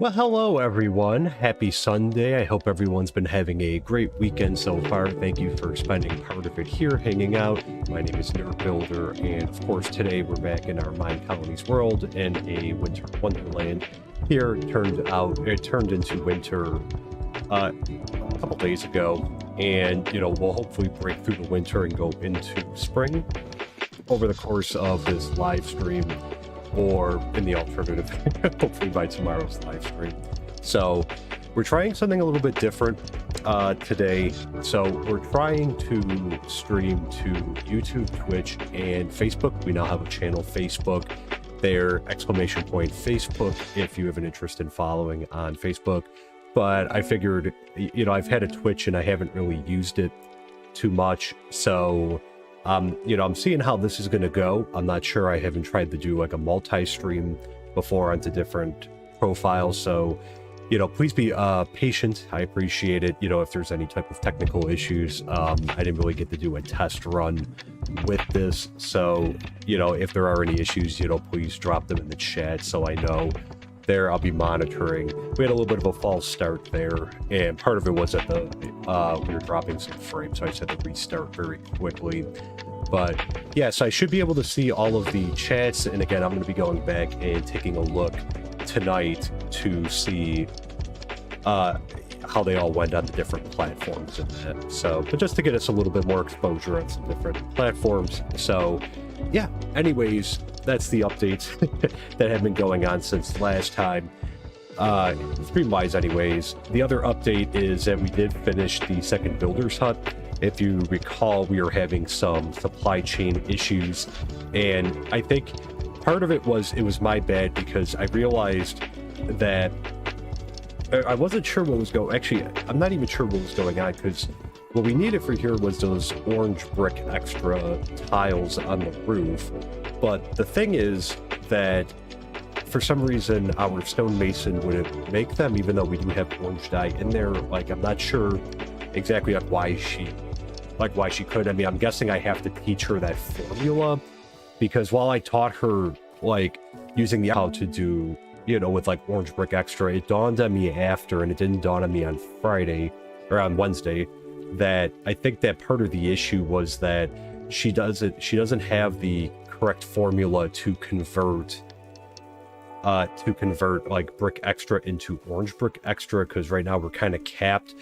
Well, hello everyone. Happy Sunday. I hope everyone's been having a great weekend so far. Thank you for spending part of it here hanging out. My name is Nerd Builder, and of course today we're back in our MineColonies world in a winter wonderland. Here it turned into winter a couple days ago, and we'll hopefully break through the winter and go into spring over the course of this live stream. Or in the alternative, hopefully by tomorrow's live stream. So we're trying something a little bit different today. So we're trying to stream to YouTube, Twitch, and Facebook. We now have a channel, Facebook, there, ! Facebook, if you have an interest in following on Facebook. But I figured, I've had a Twitch and I haven't really used it too much. So I'm seeing how this is going to go. I'm not sure. I haven't tried to do like a multi-stream before onto different profiles. So, please be patient. I appreciate it. If there's any type of technical issues, I didn't really get to do a test run with this. So, if there are any issues, please drop them in the chat so I know. There, I'll be monitoring. We had a little bit of a false start there, and part of it was that we were dropping some frames, so I just had to restart very quickly. But yes, I should be able to see all of the chats, and again, I'm going to be going back and taking a look tonight to see how they all went on the different platforms and that. So, but just to get us a little bit more exposure on some different platforms. So, yeah. Anyways, that's the updates that have been going on since last time. Stream-wise, anyways. The other update is that we did finish the second builder's hut. If you recall, we were having some supply chain issues, and I think part of it was my bad because I realized that I wasn't sure what was going. Actually, I'm not even sure what was going on because what we needed for here was those orange brick extra tiles on the roof. But the thing is that for some reason our stonemason wouldn't make them, even though we do have orange dye in there. Like, I'm not sure exactly why she could. I mean, I'm guessing I have to teach her that formula, because while I taught her like using how to do, with like orange brick extra, it dawned on me after, and it didn't dawn on me on Friday or on Wednesday, that I think that part of the issue was that she doesn't have the correct formula to convert like brick extra into orange brick extra, because right now we're kind of capped.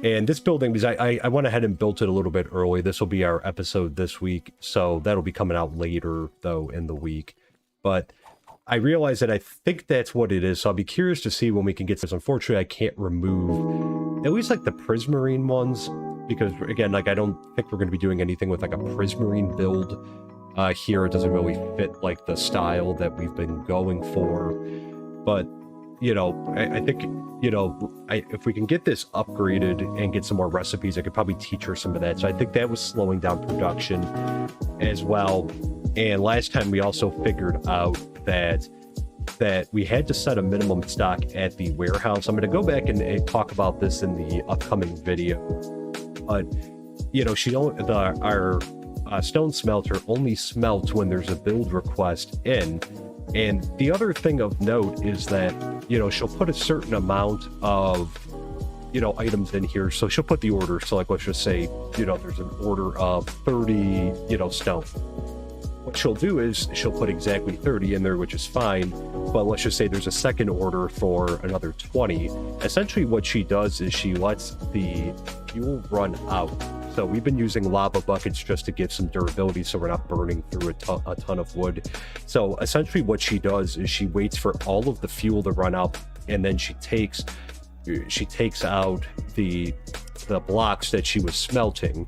And this building, because I went ahead and built it a little bit early. This will be our episode this week, so that'll be coming out later though in the week. But I realize that I think that's what it is, so I'll be curious to see when we can get this. Unfortunately, I can't remove at least like the prismarine ones, because again, like, I don't think we're going to be doing anything with like a prismarine build here. It doesn't really fit like the style that we've been going for. But I think if we can get this upgraded and get some more recipes, I could probably teach her some of that. So I think that was slowing down production as well. And last time we also figured out that we had to set a minimum stock at the warehouse. I'm going to go back and talk about this in the upcoming video. But our stone smelter only smelts when there's a build request in. And the other thing of note is that she'll put a certain amount of items in here. So she'll put the order. So like, let's just say there's an order of 30 stone. What she'll do is she'll put exactly 30 in there, which is fine. But let's just say there's a second order for another 20. Essentially what she does is she lets the fuel run out. So we've been using lava buckets just to give some durability so we're not burning through a ton of wood. So essentially what she does is she waits for all of the fuel to run out, and then she takes out the blocks that she was smelting.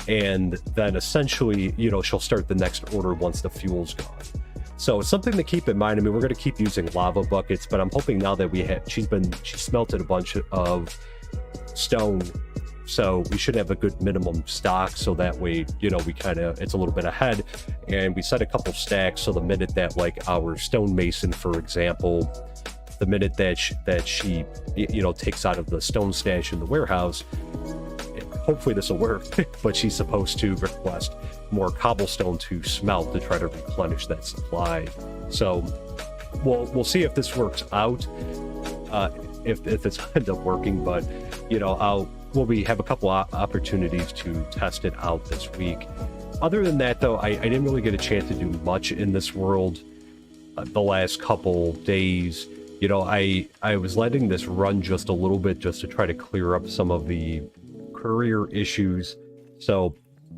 And then essentially, she'll start the next order once the fuel's gone. So it's something to keep in mind. I mean, we're going to keep using lava buckets, but I'm hoping now that she smelted a bunch of stone, so we should have a good minimum stock. So that way, it's a little bit ahead, and we set a couple stacks. So the minute that like our stonemason, for example, the minute that she takes out of the stone stash in the warehouse, hopefully this will work, but she's supposed to request more cobblestone to smelt to try to replenish that supply. So we'll see if this works out. if it's end up working. But you know, we have a couple opportunities to test it out this week. Other than that, though, I didn't really get a chance to do much in this world the last couple days. You know, I was letting this run just a little bit just to try to clear up some of the courier issues. So,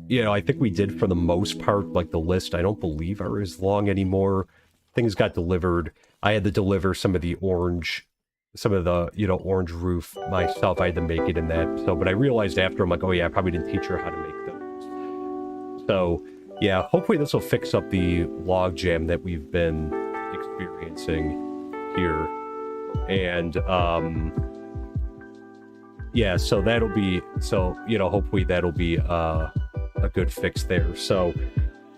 you know, I think we did for the most part. Like, the list, I don't believe are as long anymore. Things got delivered. I had to deliver some of the orange roof myself. I had to make it in that. So, but I realized after, I'm like, oh yeah, I probably didn't teach her how to make those. So, yeah, hopefully this will fix up the logjam that we've been experiencing here. And, yeah, so that'll be, you know, hopefully that'll be a good fix there. So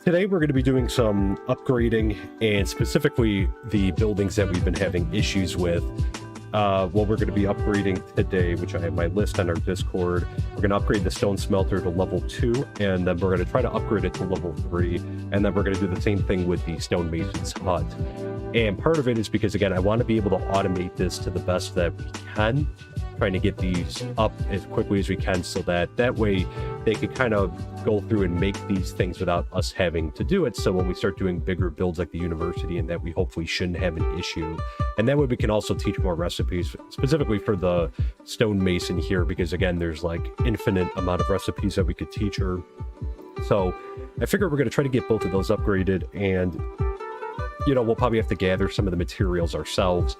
today we're going to be doing some upgrading, and specifically the buildings that we've been having issues with. Well, we're going to be upgrading today, which I have my list on our Discord. We're going to upgrade the stone smelter to level 2, and then we're going to try to upgrade it to level 3, and then we're going to do the same thing with the stonemason's hut. And part of it is because, again, I want to be able to automate this to the best that we can, trying to get these up as quickly as we can, so that way they can kind of go through and make these things without us having to do it. So when we start doing bigger builds like the university, and that we hopefully shouldn't have an issue. And that way we can also teach more recipes, specifically for the stonemason here, because again, there's like infinite amount of recipes that we could teach her. So I figure we're going to try to get both of those upgraded, and you know, we'll probably have to gather some of the materials ourselves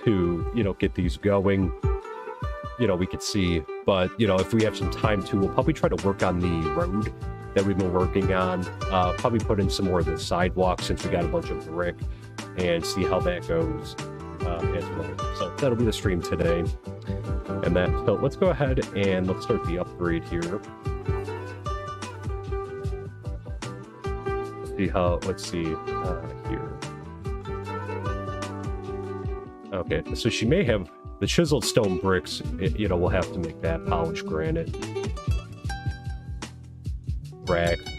to, you know, get these going. You know, we could see, but you know, if we have some time to, we'll probably try to work on the road that we've been working on. Probably put in some more of the sidewalks since we got a bunch of brick, and see how that goes as well. So that'll be the stream today. And so let's go ahead and let's start the upgrade here. Let's see here. Okay, so she may have the chiseled stone bricks. You know, we'll have to make that polished granite rack. I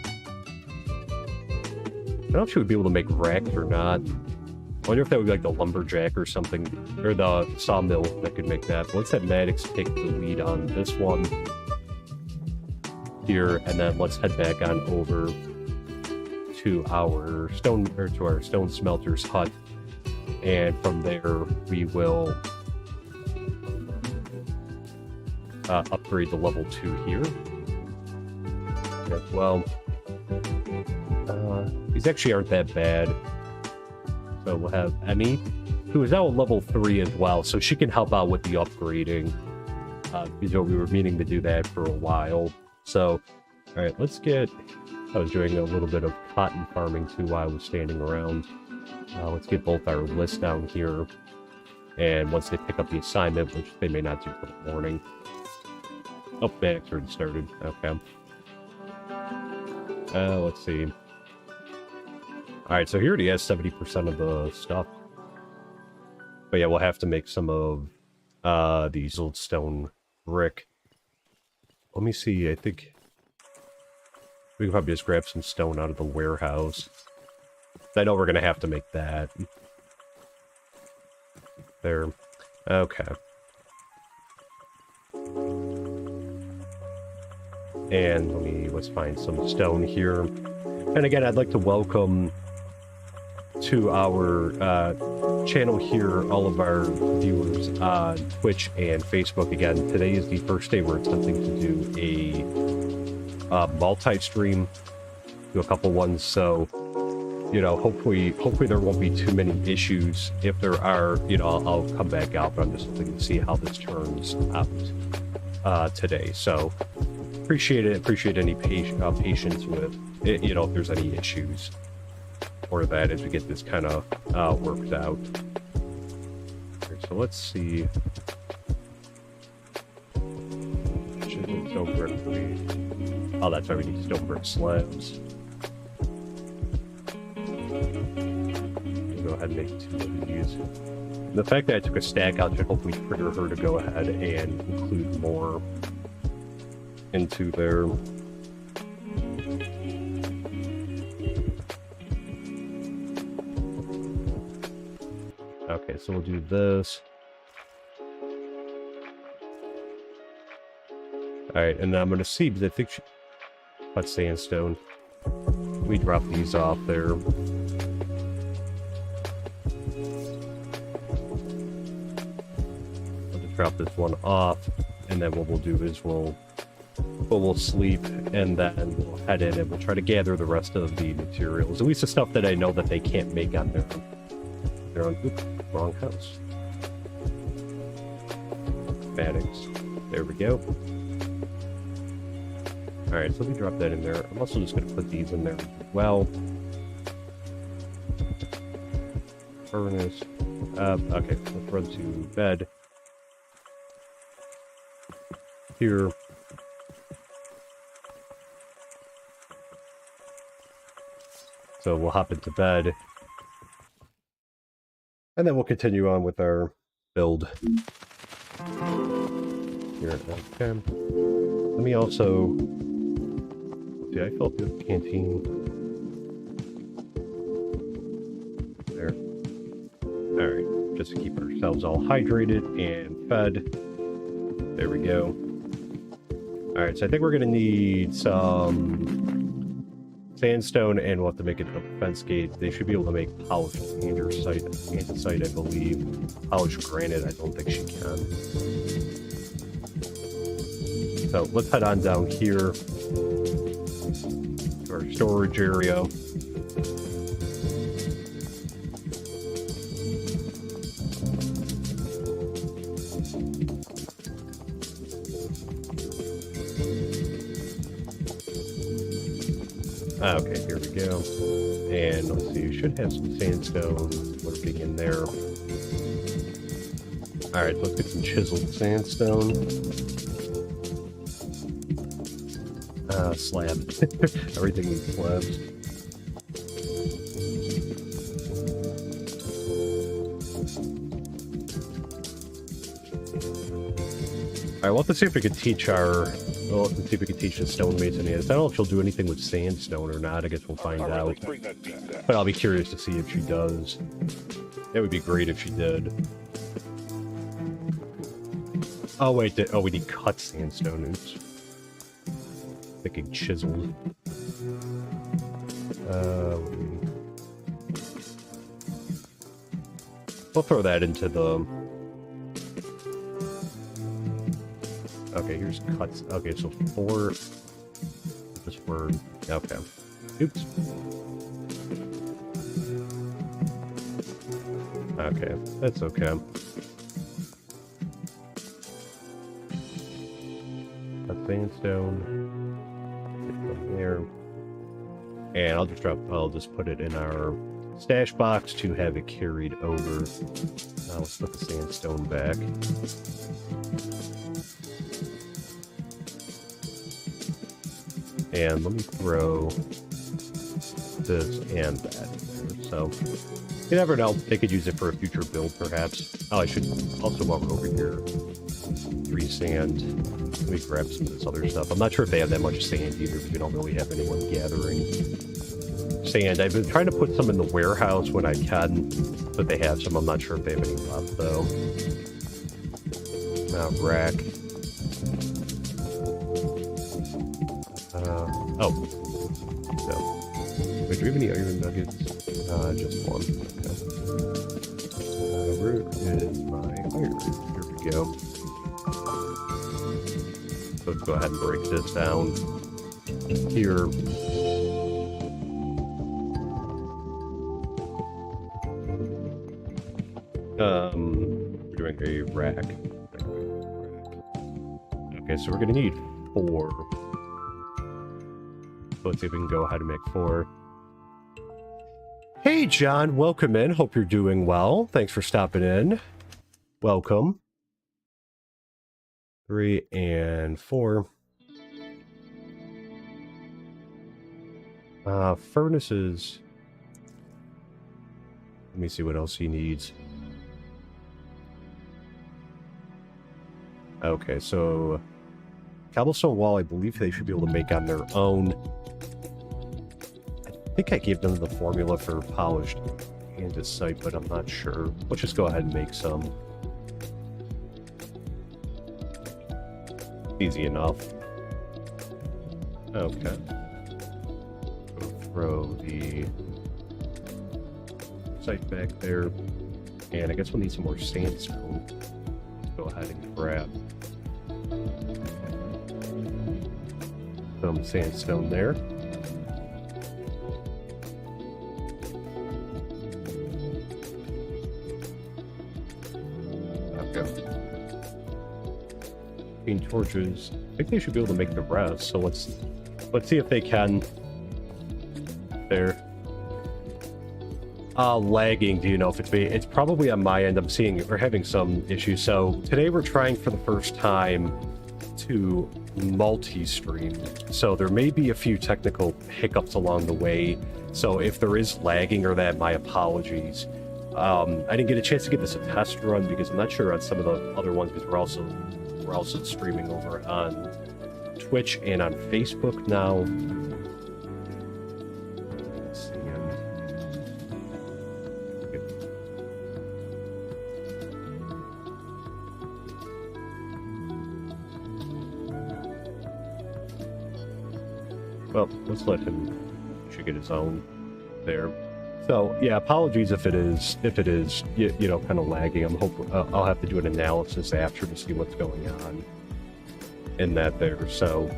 don't know if she would be able to make racks or not. I wonder if that would be like the lumberjack or something, or the sawmill that could make that. But let's have Maddox take the lead on this one here, and then let's head back on over to our stone smelter's hut, and from there we will upgrade to level 2 here as well. These actually aren't that bad. So we'll have Emmy, who is now at level 3 as well, so she can help out with the upgrading, because we were meaning to do that for a while. So, all right, let's get... I was doing a little bit of cotton farming too while I was standing around. Let's get both our lists down here. And once they pick up the assignment, which they may not do for the morning. Oh, Max already started. Okay. Let's see. Alright, so he already has 70% of the stuff. But yeah, we'll have to make some of these old stone brick. Let me see, I think... we can probably just grab some stone out of the warehouse. I know we're going to have to make that. There. Okay. And let's find some stone here. And again, I'd like to welcome to our channel here all of our viewers on Twitch and Facebook. Again, today is the first day we're attempting to do a multi-stream, do a couple ones, so you know, hopefully there won't be too many issues. If there are, you know, I'll come back out, but I'm just looking to see how this turns out today. So appreciate any patience with it, you know, if there's any issues or that as we get this kind of worked out. Okay, so let's see. Stone brick. Oh, that's why we need stone brick slabs. Go ahead and make 2 of these. And the fact that I took a stack out should hopefully trigger her to go ahead and include more into there. Okay, so we'll do this. Alright, and I'm gonna see, because I think she cut sandstone. We drop these off there. I'll just drop this one off, and then what we'll do is we'll sleep, and then we'll head in and we'll try to gather the rest of the materials. At least the stuff that I know that they can't make on their own. Oops, wrong house. Mattings. There we go. Alright, so we drop that in there. I'm also just going to put these in there as well. Furnace. Okay, let's run to bed. Here. So we'll hop into bed. And then we'll continue on with our build. Here, okay. Let me also... See, I filled up the canteen. There. Alright, just to keep ourselves all hydrated and fed. There we go. Alright, so I think we're going to need some sandstone, and we'll have to make a fence gate. They should be able to make polished andesite, I believe. Polished granite, I don't think she can. So let's head on down here to our storage area. Okay, here we go. And let's see, you should have some sandstone lurking in there. Alright, let's get some chiseled sandstone. Slab. Everything needs slabs. Alright, we'll have to see if we can teach We'll have to see if we can teach the stonemason. I don't know if she'll do anything with sandstone or not. I guess we'll find out. But I'll be curious to see if she does. That would be great if she did. Oh, wait. Oh, we need cut sandstone. Oops. Thinking chiseled. What do we need? We'll throw that into the... Okay, here's cuts. Okay, so 4. Just for... Okay. Oops. Okay, that's okay. A sandstone. Get from there. And I'll just put it in our stash box to have it carried over. Now let's put the sandstone back. And let me throw this and that in there. So, you never know. They could use it for a future build, perhaps. Oh, I should also, while we're over here, 3 sand. Let me grab some of this other stuff. I'm not sure if they have that much sand either, because we don't really have anyone gathering sand. I've been trying to put some in the warehouse when I can, but they have some. I'm not sure if they have any left, though. Rack. Oh. No. Wait, do we have any iron nuggets? Just one. Okay. Where is my iron? Here we go. Let's go ahead and break this down. Here. We're doing a rack. Okay, so we're gonna need 4. Let's see if we can go ahead and make 4. Hey, John, welcome in. Hope you're doing well. Thanks for stopping in. Welcome. 3 and 4. Furnaces. Let me see what else he needs. Okay, so cobblestone wall, I believe they should be able to make on their own. I think I gave them the formula for polished andesite, but I'm not sure. Let's just go ahead and make some. Easy enough. Okay. We'll throw the site back there. And I guess we'll need some more sandstone. Let's go ahead and grab some sandstone there. Okay. 15 torches. I think they should be able to make the rest. So let's see if they can. There. Lagging. Do you know if it's me? It's probably on my end. I'm seeing we're having some issues. So today we're trying for the first time to multi-stream. So there may be a few technical hiccups along the way. So if there is lagging or that, my apologies. I didn't get a chance to get this a test run because I'm not sure on some of the other ones because we're also streaming over on Twitch and on Facebook now. Let's see. Well, let's let him. He should get his own there. So yeah, apologies if it is you know, kind of lagging. I'll have to do an analysis after to see what's going on in that there. So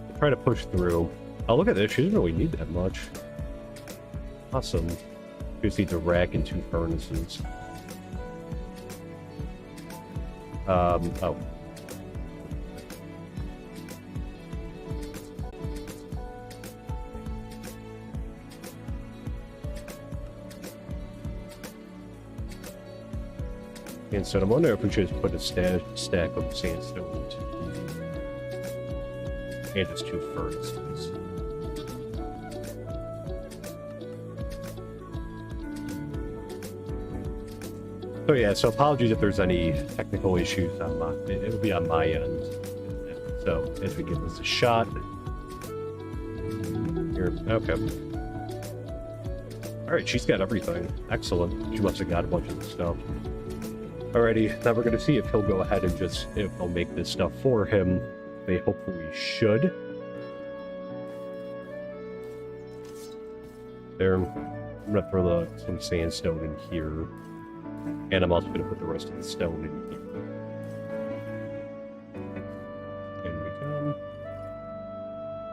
we'll try to push through. Oh, look at this. She doesn't really need that much. Awesome. Just need to rack in 2 furnaces. Oh. And so I'm wondering if we should just put a stack of sandstone and just 2 furnaces. So yeah, so apologies if there's any technical issues on my, it'll be on my end. So as we give this a shot. Here, okay. Alright, she's got everything. Excellent. She must have got a bunch of the stuff. Alrighty, now we're going to see if he'll go ahead and if they'll make this stuff for him. They hopefully should. There. I'm going to throw some sandstone in here. And I'm also going to put the rest of the stone in here. In we come.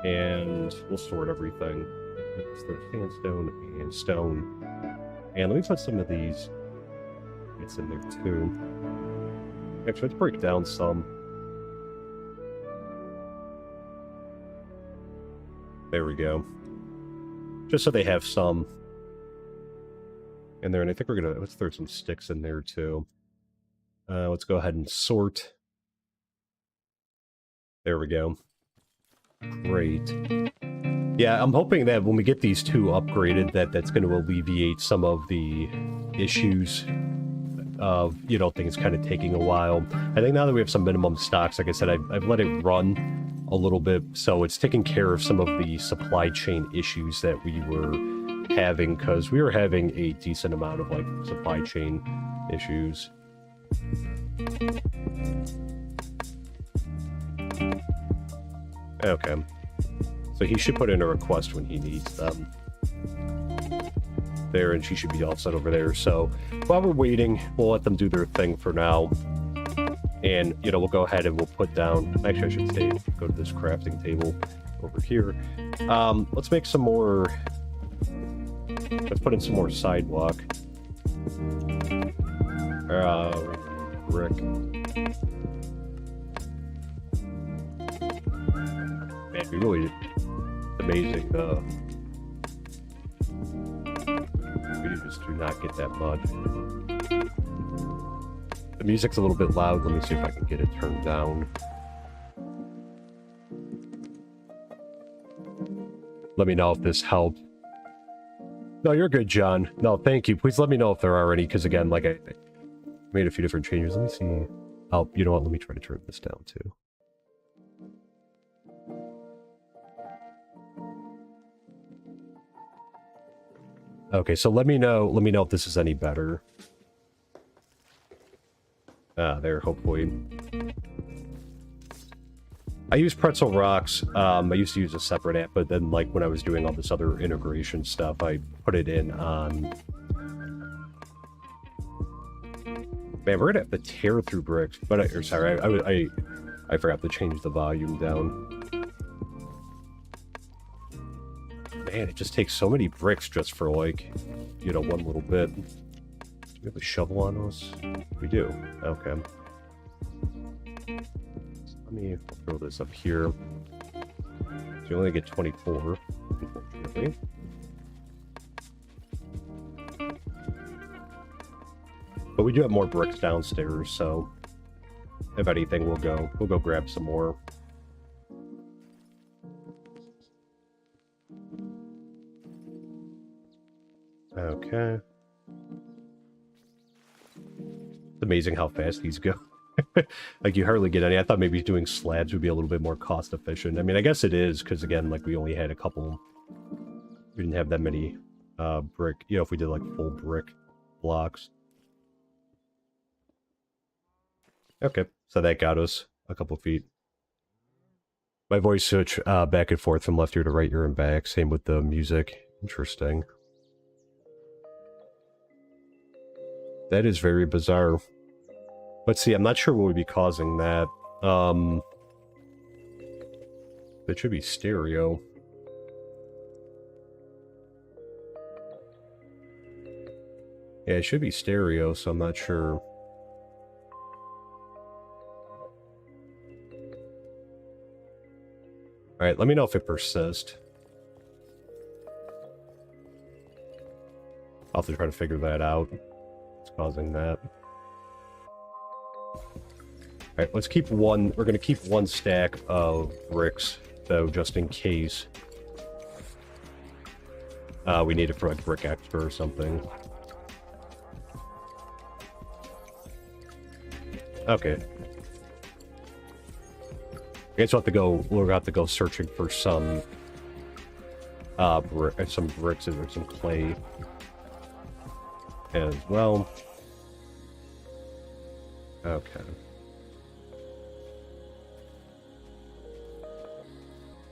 And we'll sort everything. Let's throw sandstone and stone. And let me put some of these. It's in there too. Actually, let's break down some. There we go. Just so they have some in there. And I think let's throw some sticks in there too. Let's go ahead and sort. There we go. Great. Yeah, I'm hoping that when we get these 2 upgraded, that's going to alleviate some of the issues of, you know, things kind of taking a while. I think now that we have some minimum stocks, like I said, I've let it run a little bit, so it's taking care of some of the supply chain issues that we were having, because we were having a decent amount of, like, supply chain issues. Okay. So he should put in a request when he needs them. There, and she should be all set over there. So while we're waiting, we'll let them do their thing for now. And, you know, we'll go ahead and we'll put down... Actually, I should say, go to this crafting table over here. Let's make some more... Let's put in some more sidewalk. Brick. Man, we really... It's amazing, we just do not get that much. The music's a little bit loud. Let me see if I can get it turned down. Let me know if this helped. No, you're good, John. No, thank you. Please let me know if there are any, because again, like I made a few different changes. Let me see. Oh, you know what? Let me try to turn this down too. Okay, so let me know if this is any better. There, hopefully. I use Pretzel Rocks. I used to use a separate app, but then like when I was doing all this other integration stuff, I put it in on... Man, we're gonna have to tear through bricks. But sorry, I forgot to change the volume down. Man, it just takes so many bricks just for like, you know, one little bit. Do we have a shovel on us? We do. Okay. Let me throw this up here. So you only get 24, unfortunately. But we do have more bricks downstairs, so if anything, we'll go grab some more. Okay. It's amazing how fast these go. Like, you hardly get any. I thought maybe doing slabs would be a little bit more cost efficient. I mean, I guess it is, because again, like, we only had a couple... We didn't have that many brick... You know, if we did, like, full brick blocks. Okay, so that got us a couple feet. My voice switch back and forth from left ear to right ear and back. Same with the music. Interesting. That is very bizarre. But see, I'm not sure what would be causing that. It should be stereo. Yeah, it should be stereo, so I'm not sure. Alright, let me know if it persists. I'll have to try to figure that out. What's causing that? Alright, let's keep one... We're gonna keep one stack of bricks, though, just in case. We need it for, like, brick extra or something. Okay. I guess we'll have to go searching for some bricks or some clay as well. Okay.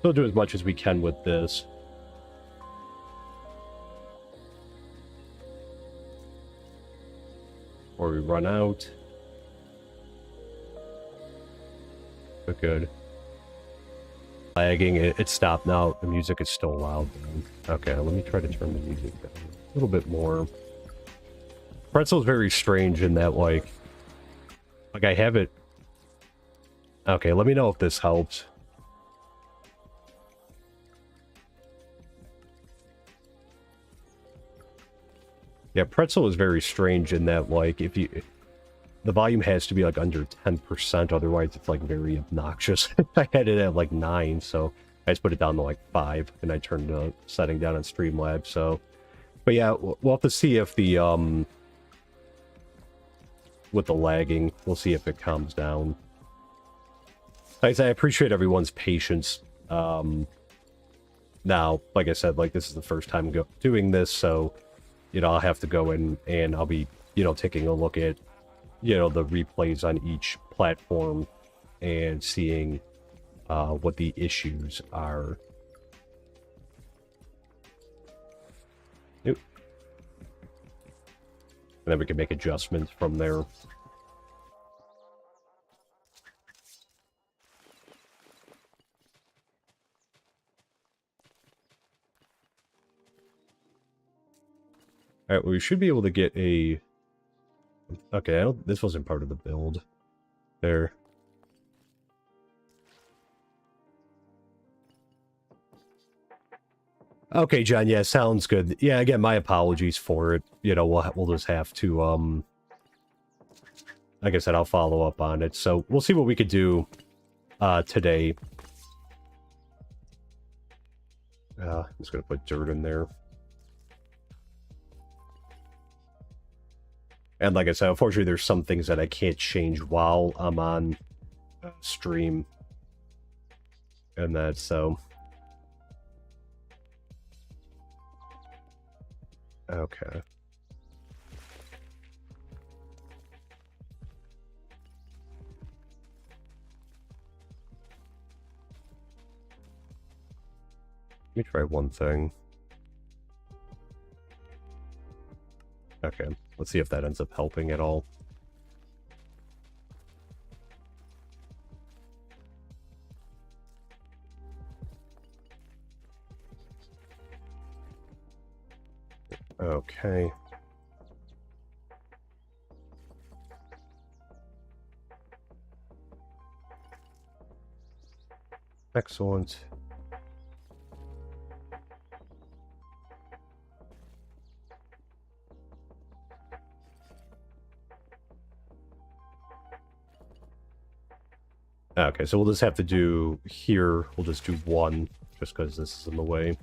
We'll do as much as we can with this. Or we run out. But good. Lagging, it stopped now. The music is still loud. Okay, let me try to turn the music down a little bit more. Pretzel's very strange in that, like I have it... Okay, let me know if this helps. Yeah, Pretzel is very strange in that, like, if you... The volume has to be, like, under 10%, otherwise it's, like, very obnoxious. I had it at, like, 9, so I just put it down to, like, 5, and I turned the setting down on Streamlabs, so... But yeah, we'll have to see if the, with the lagging, we'll see if it calms down. Like I said, I appreciate everyone's patience. Now, like I said, like, this is the first time doing this, so... You know, I'll have to go in and I'll be, you know, taking a look at, you know, the replays on each platform and seeing what the issues are. Oop. And then we can make adjustments from there. Alright, well, we should be able to get a... Okay, this wasn't part of the build. There. Okay, John, yeah, sounds good. Yeah, again, my apologies for it. You know, we'll just have to, like I said, I'll follow up on it. So, we'll see what we could do, today. I'm just gonna put dirt in there. And like I said, unfortunately, there's some things that I can't change while I'm on stream. And that, so... Okay. Let me try one thing. Okay, let's see if that ends up helping at all. Okay. Excellent. Okay, so we'll just have to do here, we'll just do one, just because this is in the way.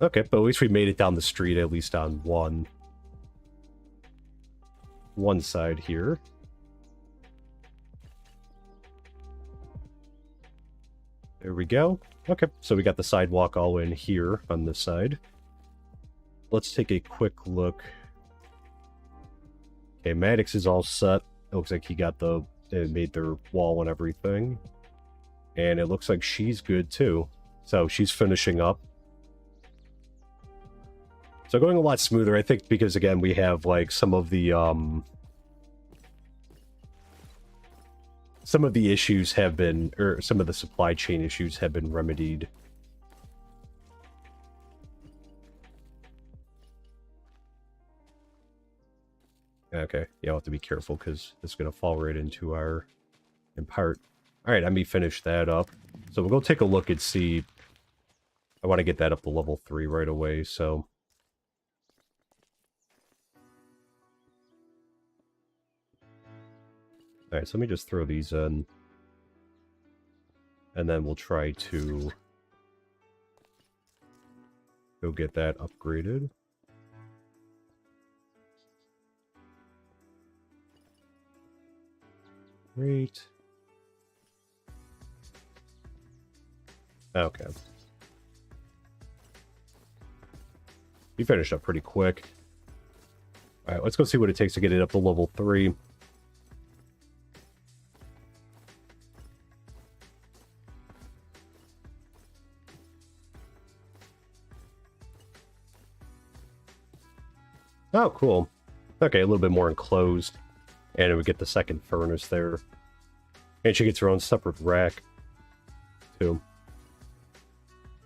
Okay, but at least we made it down the street, at least on one side here. There we go. Okay, so we got the sidewalk all in here on this side. Let's take a quick look. Okay, Maddox is all set. It looks like he got they made their wall and everything. And it looks like she's good too. So she's finishing up. So going a lot smoother, I think, because again, we have like some of the issues have been, or some of the supply chain issues have been remedied. Okay, yeah, I'll have to be careful because it's going to fall right into our part. All right, let me finish that up. So we'll go take a look and see. I want to get that up to level 3 right away, so. All right, so let me just throw these in. And then we'll try to go get that upgraded. Great. Okay. You finished up pretty quick. Alright, let's go see what it takes to get it up to level 3. Oh, cool. Okay, a little bit more enclosed. And we get the second furnace there. And she gets her own separate rack, too.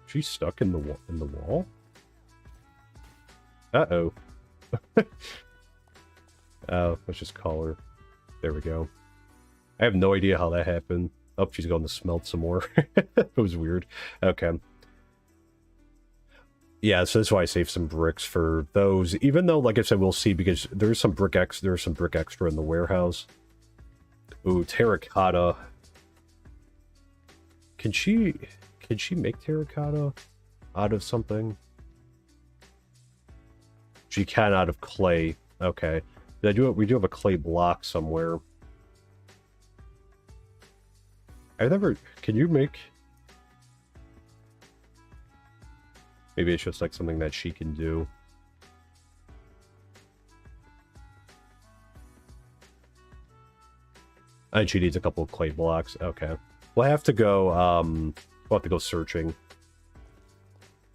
She's stuck in the wall? Uh-oh. Oh, let's just call her. There we go. I have no idea how that happened. Oh, she's going to smelt some more. It was weird. Okay. Yeah, so that's why I saved some bricks for those. Even though, like I said, we'll see, because there's some brick extra in the warehouse. Ooh, terracotta. Can she make terracotta out of something? She can out of clay. Okay. We do have a clay block somewhere. Can you make... Maybe it's just like something that she can do. And she needs a couple of clay blocks. Okay. We'll have to go, we'll have to go searching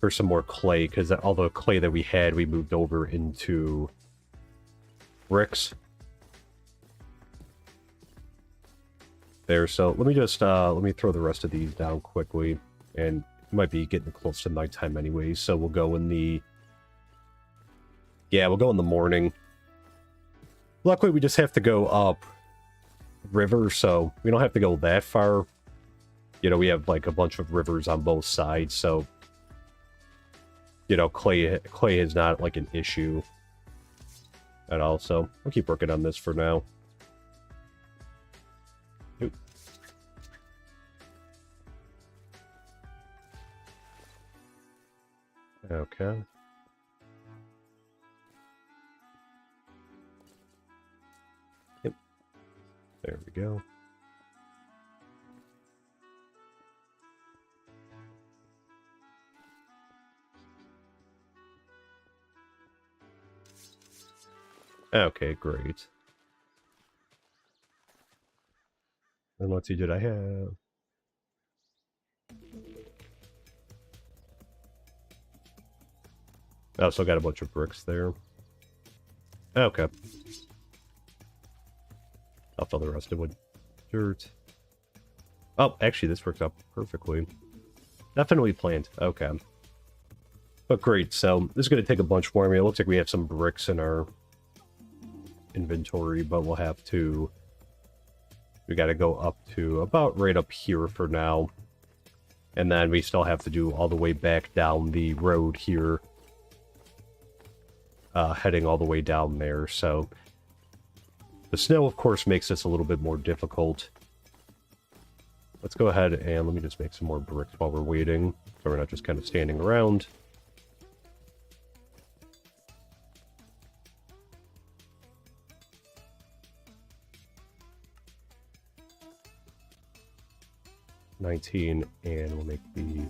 for some more clay, because all the clay that we had, we moved over into bricks. There, so let me just, let me throw the rest of these down quickly, and might be getting close to nighttime anyway, so we'll go in the... Yeah, we'll go in the morning. Luckily, we just have to go up river, so we don't have to go that far. You know, we have like a bunch of rivers on both sides, so... You know, clay is not like an issue at all, so I'll keep working on this for now. Oop. Okay. Yep. There we go. Okay, great. And let's see, did I have... Oh, so I got a bunch of bricks there. Okay. I'll fill the rest of it with dirt. Oh, actually, this worked out perfectly. Definitely planned. Okay. But great, so this is going to take a bunch more. I mean, it looks like we have some bricks in our inventory, but we'll have to... We got to go up to about right up here for now. And then we still have to do all the way back down the road here. Heading all the way down there, so... The snow, of course, makes this a little bit more difficult. Let's go ahead and let me just make some more bricks while we're waiting, so we're not just kind of standing around. $19, and we'll make the...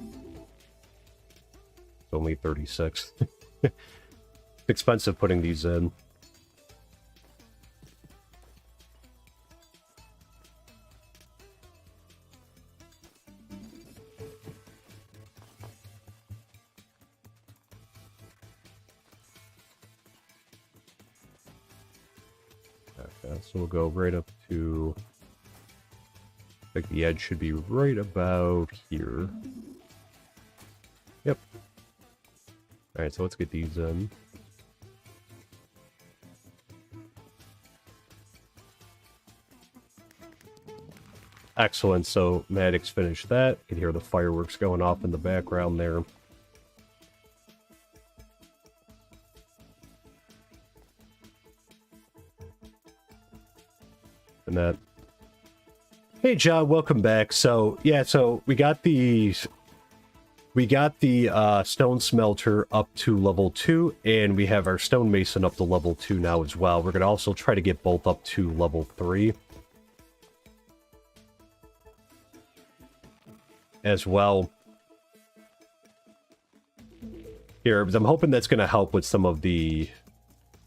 Only 36. It's expensive putting these in. Okay, so we'll go right up to... I think the edge should be right about here. Yep. Alright, so let's get these in. Excellent, so Maddox finished that. You can hear the fireworks going off in the background there. And that... Hey John, welcome back. So, yeah, so we got the stone smelter up to level 2, and we have our stonemason up to level 2 now as well. We're going to also try to get both up to level 3 as well. Here, because I'm hoping that's going to help with some of the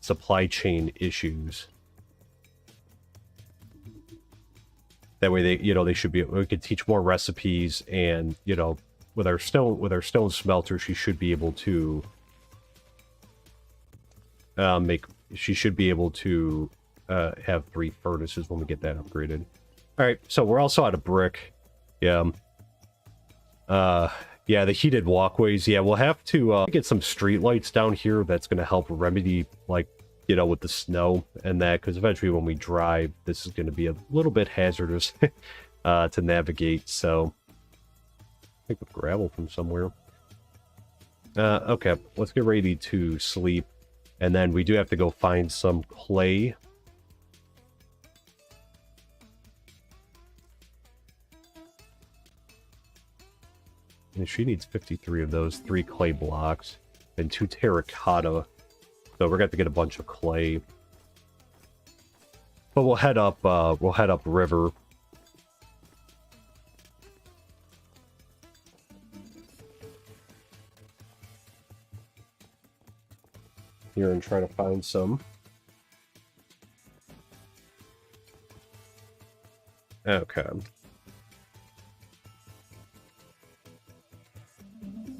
supply chain issues. That way they should be, we could teach more recipes, and, with our stone smelter, she should be able to have 3 furnaces when we get that upgraded. Alright, so we're also out of brick. Yeah. Yeah, the heated walkways. Yeah, we'll have to get some street lights down here. That's going to help remedy, with the snow and that, because eventually when we drive, this is going to be a little bit hazardous to navigate, so... Pick up gravel from somewhere. Okay, let's get ready to sleep, and then we do have to go find some clay. And she needs 53 of those, 3 clay blocks, and 2 terracotta. So we're going to have to get a bunch of clay. But we'll head up river. Here and try to find some. Okay.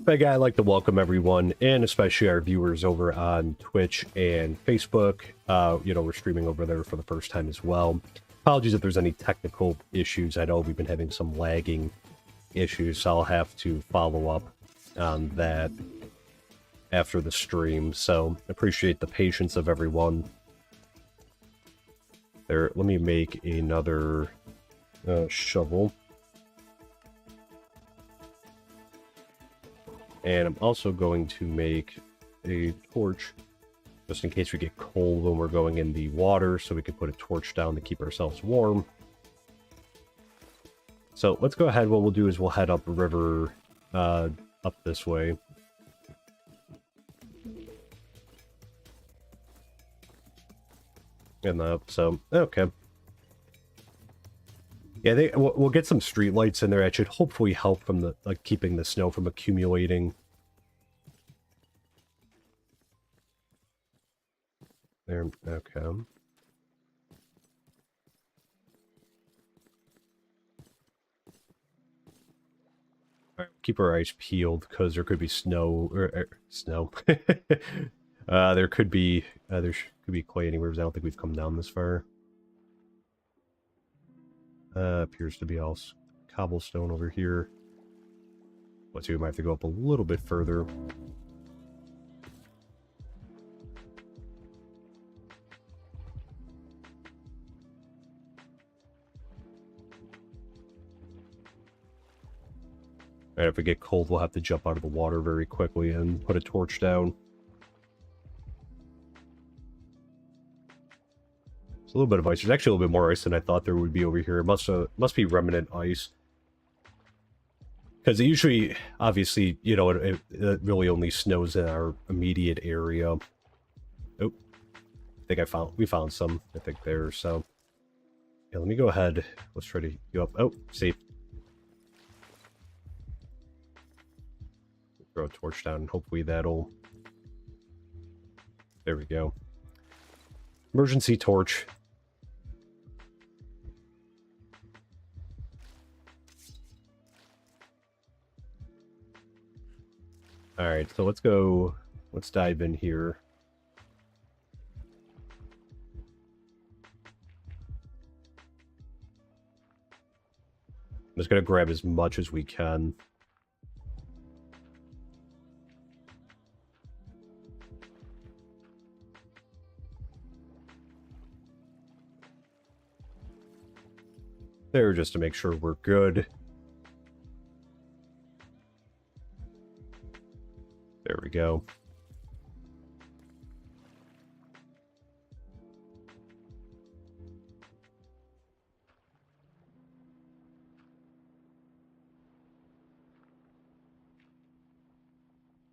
But again, I'd like to welcome everyone, and especially our viewers over on Twitch and Facebook. We're streaming over there for the first time as well. Apologies if there's any technical issues. I know we've been having some lagging issues, so I'll have to follow up on that after the stream. So, appreciate the patience of everyone. There, let me make another shovel. And I'm also going to make a torch, just in case we get cold when we're going in the water, so we can put a torch down to keep ourselves warm. So let's go ahead. What we'll do is we'll head up the river, up this way. And up, so, okay. Yeah, we'll get some street lights in there. That should hopefully help from the keeping the snow from accumulating. There, okay. All right, keep our eyes peeled because there could be snow or snow. There could be could be clay anywhere. I don't think we've come down this far. Appears to be all cobblestone over here. Let's see, we might have to go up a little bit further. Alright, if we get cold, we'll have to jump out of the water very quickly and put a torch down. It's a little bit of ice. There's actually a little bit more ice than I thought there would be over here. It must be remnant ice. Because it usually, obviously, you know, it really only snows in our immediate area. Oh, I think we found some, I think, there, so. Yeah, let me go ahead. Let's try to go up. Oh, see. Throw a torch down, and hopefully that'll... There we go. Emergency torch. Alright, so let's dive in here. I'm just gonna grab as much as we can. There, just to make sure we're good. There we go.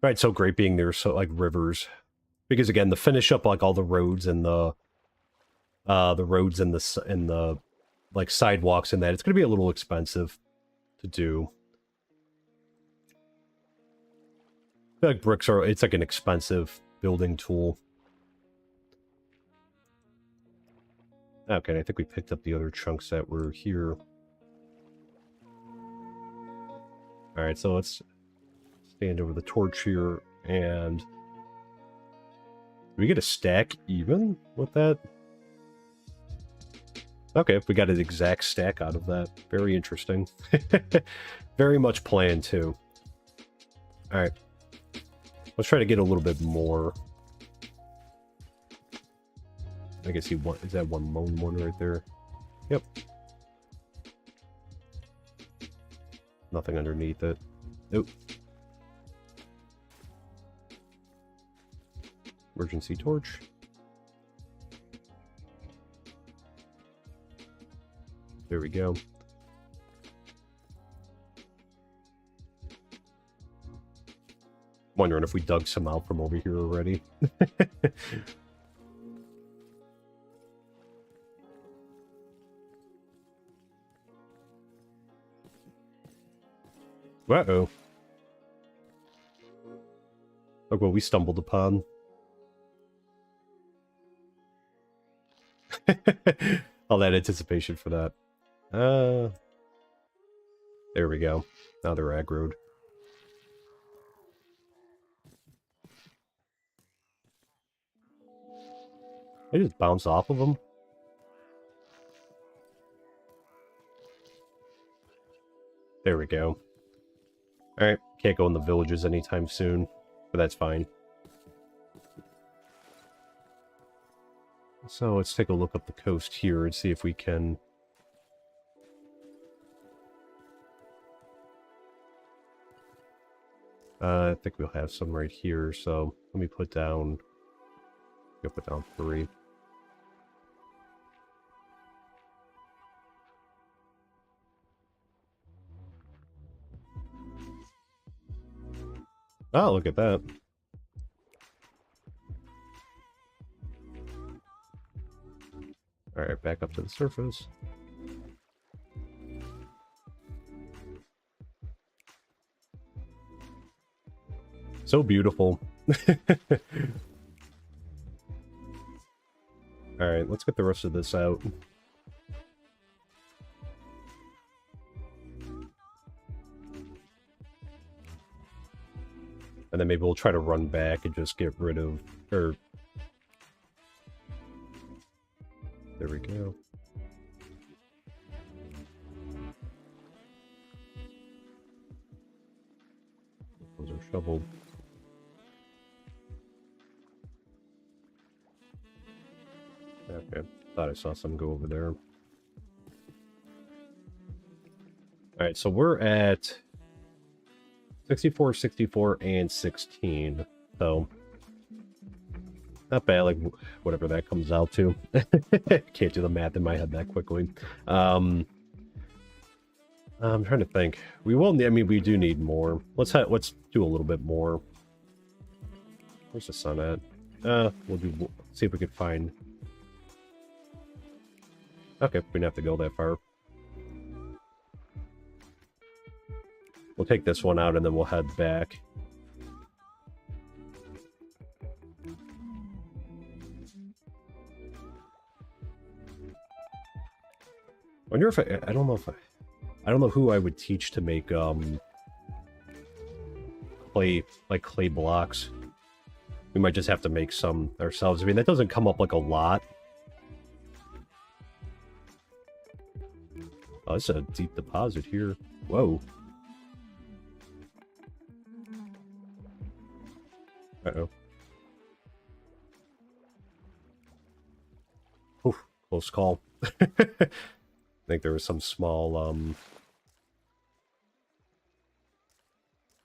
Right, so great being there, so like rivers, because again, the finish up like all the roads and the roads and the like sidewalks and that, it's going to be a little expensive to do. I feel like bricks are, it's like an expensive building tool. Okay, I think we picked up the other chunks that were here. Alright, so let's stand over the torch here, and... Do we get a stack even with that? Okay, we got an exact stack out of that. Very interesting. Very much planned, too. Alright. Let's try to get a little bit more. I can see one. Is that one lone one right there? Yep. Nothing underneath it. Nope. Emergency torch. There we go. Wondering if we dug some out from over here already. Uh-oh. Look what we stumbled upon. All that anticipation for that. There we go. Now they're aggroed. They just bounce off of them. There we go. Alright, can't go in the villages anytime soon, but that's fine. So let's take a look up the coast here and see if we can... I think we'll have some right here, so let me put down... I'll put down 3. Oh, look at that. Alright, back up to the surface. So beautiful. Alright, let's get the rest of this out. And then maybe we'll try to run back and just get rid of... Or... There we go. Those are shoveled. Okay, thought I saw some go over there. Alright, so we're at 64, 64, and 16. So, not bad, like, whatever that comes out to. Can't do the math in my head that quickly. I'm trying to think. We will need, I mean, we do need more. Let's do a little bit more. Where's the sun at? We'll see if we could find... Okay, we don't have to go that far. We'll take this one out and then we'll head back. I wonder if I don't know if I don't know who I would teach to make clay blocks. We might just have to make some ourselves. I mean, that doesn't come up like a lot. Oh, it's a deep deposit here. Whoa. Uh-oh. Oof, close call. I think there was some small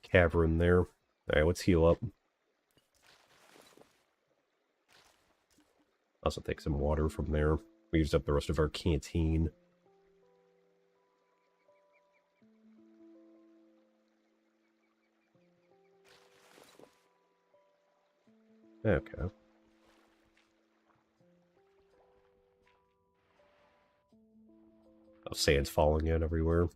cavern there. Alright, let's heal up. Also take some water from there. We used up the rest of our canteen. Okay. Oh, sand's falling in everywhere.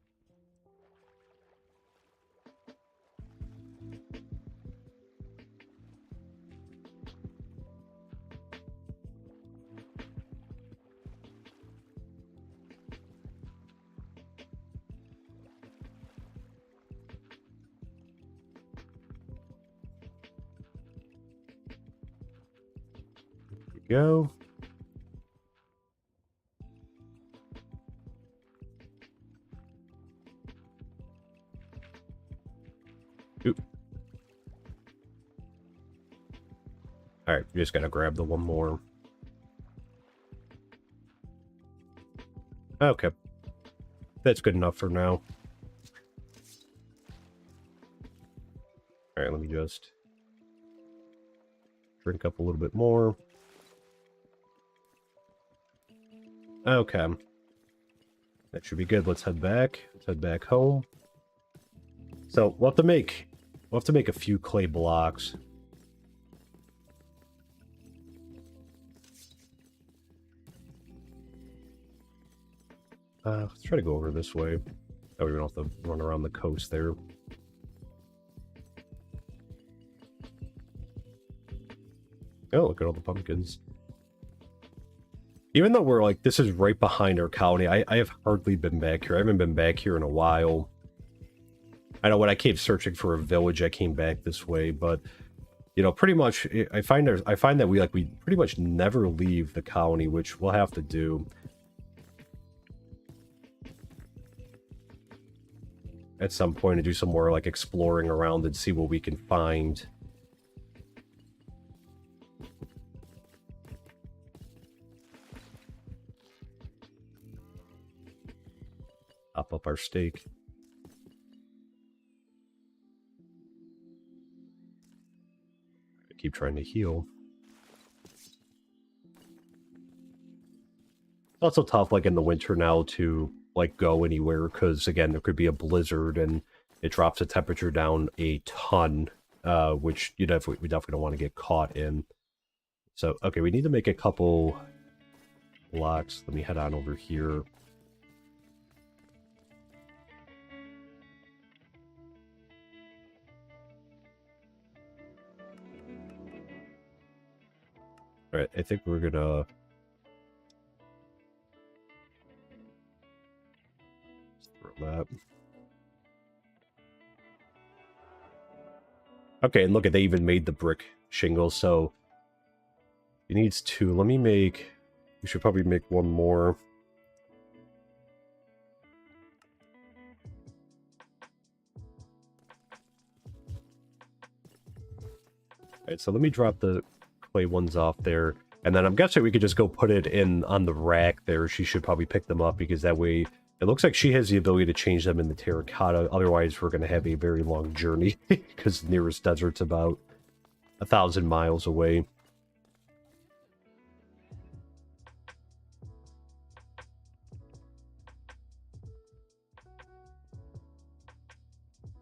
Go. Oop. Alright, we just gotta grab the one more. Okay. That's good enough for now. Alright, let me just drink up a little bit more. Okay. That should be good. Let's head back. Let's head back home. So we'll have to make a few clay blocks. Let's try to go over this way. Oh, we don't have to run around the coast there. Oh, look at all the pumpkins. Even though we're like, this is right behind our colony, I have hardly been back here. I haven't been back here in a while. I know when I came searching for a village, I came back this way, but you know, pretty much, I find that we pretty much never leave the colony, which we'll have to do at some point to do some more like exploring around and see what we can find. Up our steak. Keep trying to heal. It's also tough, like in the winter now, to like go anywhere because again, there could be a blizzard and it drops the temperature down a ton, which we definitely don't want to get caught in. So okay, we need to make a couple blocks. Let me head on over here. Alright, I think we're gonna... Just throw that. Okay, and look at, they even made the brick shingles, so it needs 2. Let me make, we should probably make 1 more. Alright, so let me drop the clay ones off there. And then I'm guessing we could just go put it in on the rack there. She should probably pick them up, because that way it looks like she has the ability to change them in the terracotta. Otherwise, we're going to have a very long journey, because the nearest desert's about 1,000 miles away.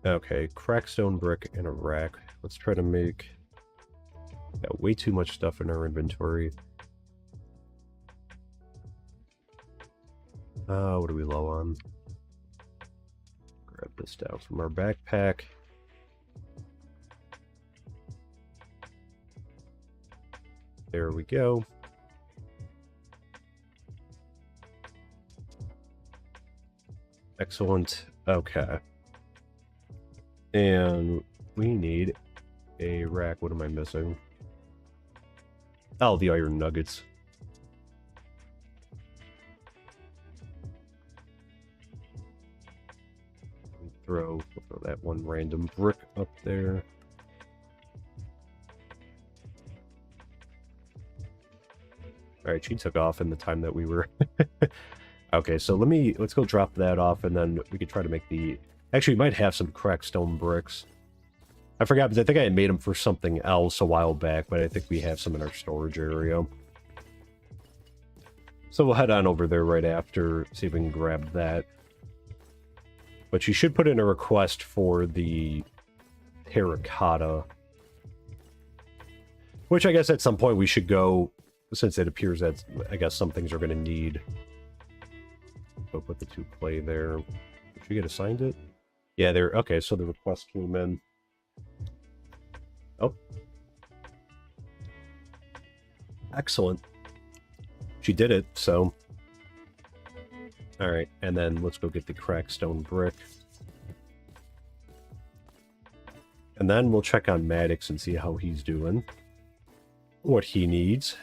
Okay, cracked stone brick and a rack. Let's try to make... Got way too much stuff in our inventory. What are we low on? Grab this down from our backpack. There we go. Excellent. Okay. And we need a rack. What am I missing? Oh, the iron nuggets. Throw that one random brick up there. Alright, she took off in the time that we were... Okay, so let's go drop that off, and then we could try to make the... Actually, we might have some cracked stone bricks. I forgot, because I think I had made them for something else a while back, but I think we have some in our storage area. So we'll head on over there right after, see if we can grab that. But she should put in a request for the terracotta. Which I guess at some point we should go, since it appears that I guess some things are going to need. So put the 2 clay there. Did you get assigned it? Yeah, there. Okay, so the request came in. Oh. Excellent. She did it, so... Alright, and then let's go get the cracked stone brick. And then we'll check on Maddox and see how he's doing. What he needs.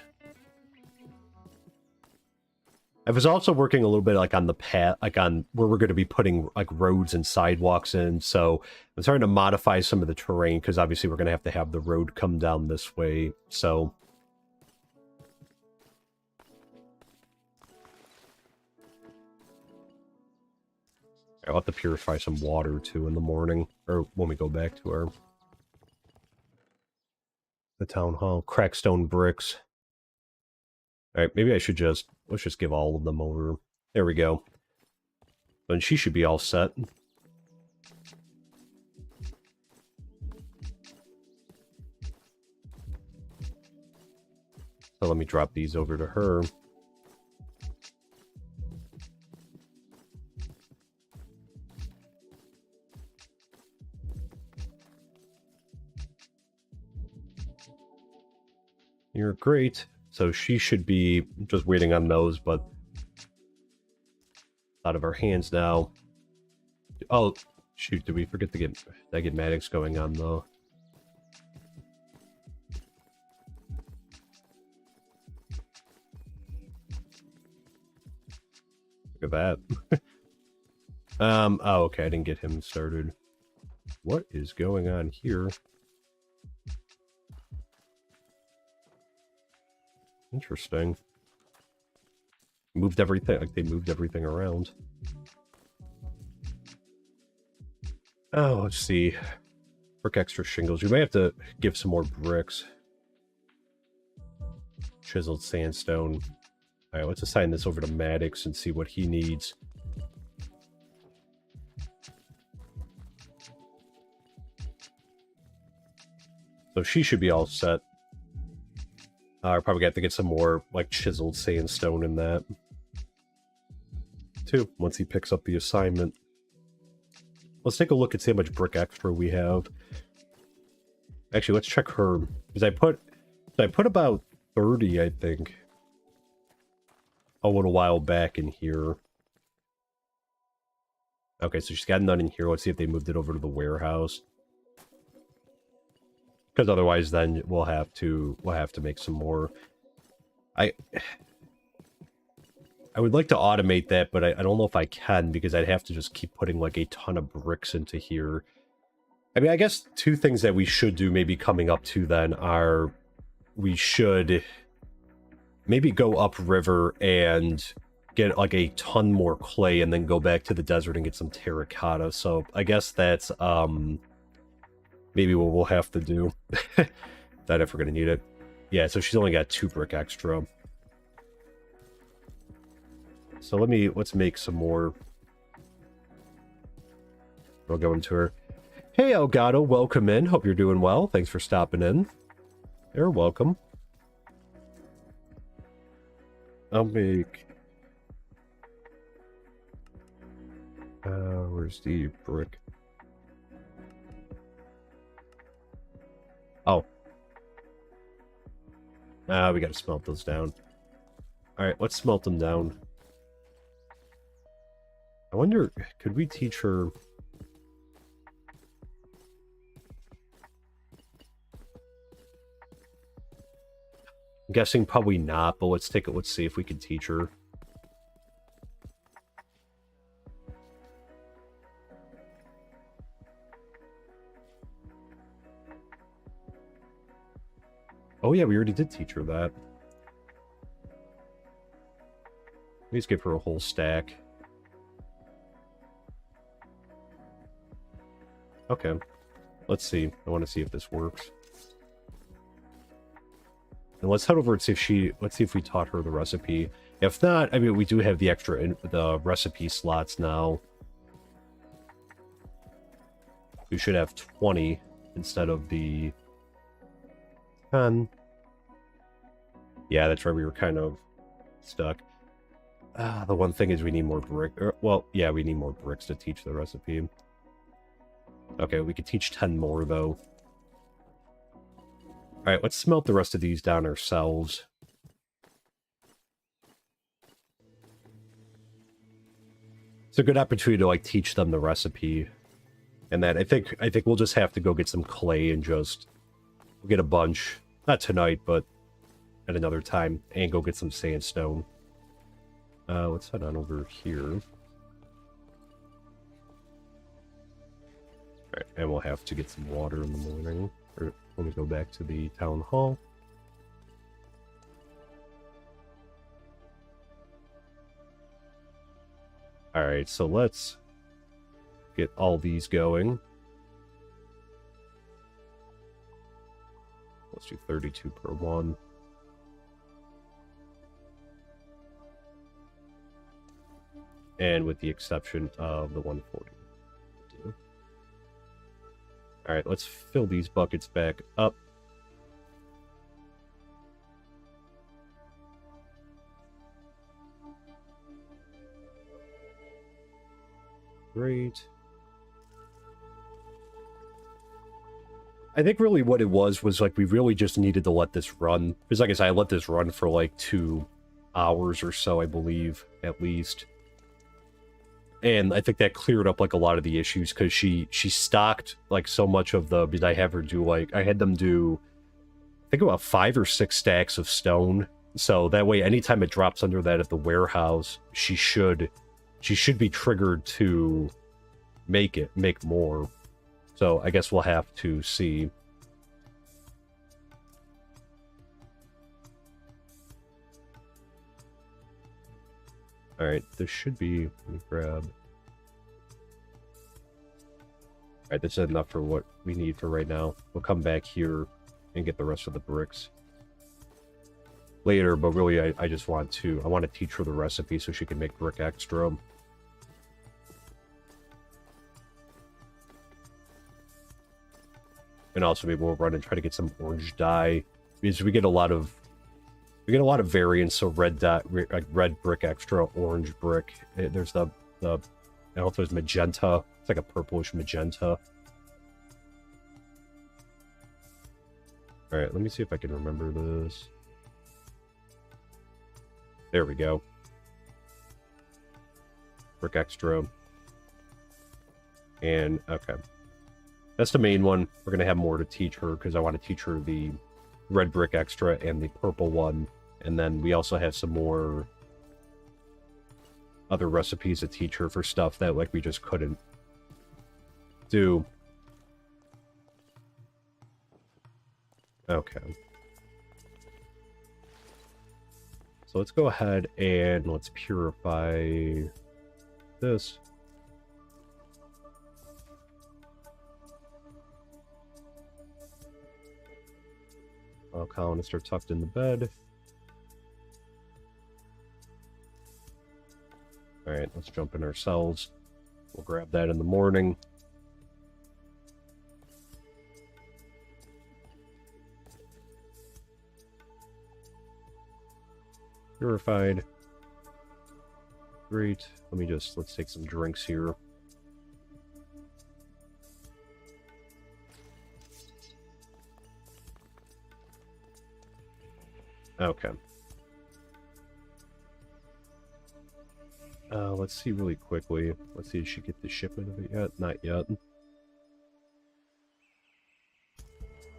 I was also working a little bit like on the path, like on where we're going to be putting like roads and sidewalks in. So I'm starting to modify some of the terrain, because obviously we're going to have the road come down this way. So I'll have to purify some water too in the morning, or when we go back to the town hall. Cracked stone bricks. Alright, maybe I should let's just give all of them over. There we go. And she should be all set. So let me drop these over to her. You're great. So she should be just waiting on those, but out of our hands now. Oh, shoot, did we forget to get Maddox going on, though? Look at that. Oh, okay, I didn't get him started. What is going on here? Interesting. Moved everything, like they moved everything around. Oh, let's see. Brick extra shingles. We may have to give some more bricks. Chiseled sandstone. Alright, let's assign this over to Maddox and see what he needs. So she should be all set. I probably have to get some more, like, chiseled sandstone in that. Too, once he picks up the assignment. Let's take a look and see how much brick extra we have. Actually, let's check her. Because I put about 30, I think, a little while back in here. Okay, so she's got none in here. Let's see if they moved it over to the warehouse. Because otherwise, then we'll have to make some more. I would like to automate that, but I don't know if I can, because I'd have to just keep putting like a ton of bricks into here. I mean, I guess two things that we should do maybe coming up to then are we should maybe go upriver and get like a ton more clay and then go back to the desert and get some terracotta. So I guess that's maybe what we'll have to do. That if we're gonna need it. Yeah, so she's only got 2 brick extra. So let's make some more. We'll go into her. Hey Elgato, welcome in. Hope you're doing well. Thanks for stopping in. You're welcome. I'll make... where's the brick? Oh. We gotta smelt those down. Alright, let's smelt them down. I wonder, could we teach her... I'm guessing probably not, but let's see if we can teach her. Oh yeah, we already did teach her that. Let's give her a whole stack. Okay. Let's see. I want to see if this works. And let's head over and see if let's see if we taught her the recipe. If not, I mean, we do have the the recipe slots now. We should have 20 instead of the 10. Yeah, that's right. We were kind of stuck. The one thing is we need more brick. Well, yeah, we need more bricks to teach the recipe. Okay, we could teach 10 more, though. Alright, let's smelt the rest of these down ourselves. It's a good opportunity to, like, teach them the recipe. And then I think we'll just have to go get some clay and just... We'll get a bunch. Not tonight, but at another time. And go get some sandstone. Let's head on over here. Alright, and we'll have to get some water in the morning. Or when we go back to the town hall. Alright, so let's get all these going. Let's do 32 per one. And with the exception of the 140. Alright, let's fill these buckets back up. Great. I think really what it was like we really just needed to let this run. Because like I said, I let this run for like 2 hours or so, I believe, at least. And I think that cleared up like a lot of the issues because she stocked like so much of the, because I have her do like, I had them do, I think about 5 or 6 stacks of stone. So that way, anytime it drops under that at the warehouse, she should be triggered to make more. So I guess we'll have to see. Alright, this should be... Let me grab... Alright, this is enough for what we need for right now. We'll come back here and get the rest of the bricks later, but really I just want to... I want to teach her the recipe so she can make brick extra. And also maybe we'll run and try to get some orange dye. Because we get a lot of variants, so red dye, like red brick extra, orange brick. There's the I don't know if there's magenta. It's like a purplish magenta. Alright, let me see if I can remember this. There we go. Brick extra. And, okay. That's the main one. We're going to have more to teach her because I want to teach her the red brick extra and the purple one. And then we also have some more other recipes to teach her for stuff that like we just couldn't do. Okay. So let's go ahead and let's purify this. All colonists are tucked in the bed. Alright, let's jump in our cells. We'll grab that in the morning. Purified. Great. Let's take some drinks here. Okay. Let's see really quickly. Let's see, did she get the shipment of it yet? Not yet.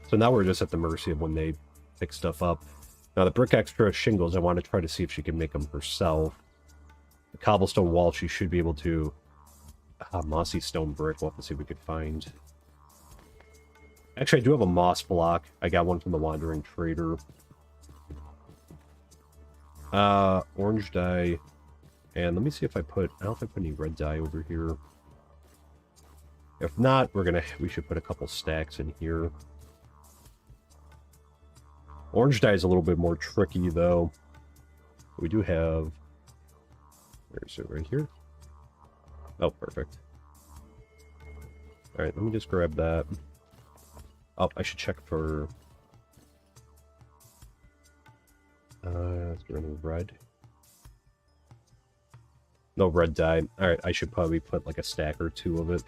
So now we're just at the mercy of when they pick stuff up. Now the brick extra shingles, I want to try to see if she can make them herself. The cobblestone wall, she should be able to... mossy stone brick, we'll have to see if we could find. Actually, I do have a moss block. I got one from the Wandering Trader. Orange dye. And let me see if I don't know if I put any red dye over here. If not, we should put a couple stacks in here. Orange dye is a little bit more tricky, though. We do have... Where is it? Right here? Oh, perfect. Alright, let me just grab that. Oh, I should check for... is there any red? No red dye. Alright, I should probably put like a stack or two of it.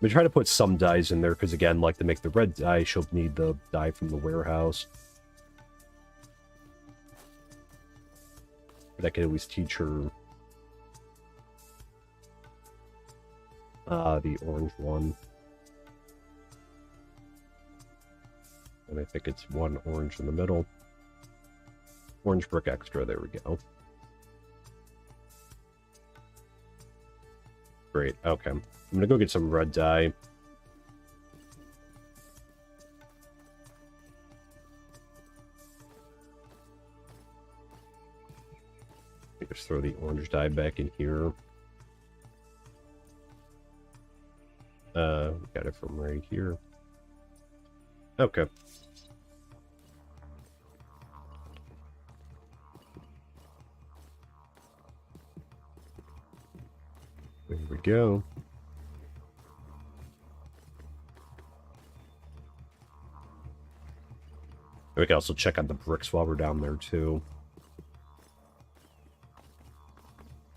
We try to put some dyes in there, because again, like to make the red dye, she'll need the dye from the warehouse. But I can always teach her the orange one. And I think it's one orange in the middle. Orange brick extra, there we go. Great, okay. I'm gonna go get some red dye. Just throw the orange dye back in here. Got it from right here. Okay. There we go. We can also check on the bricks while we're down there, too.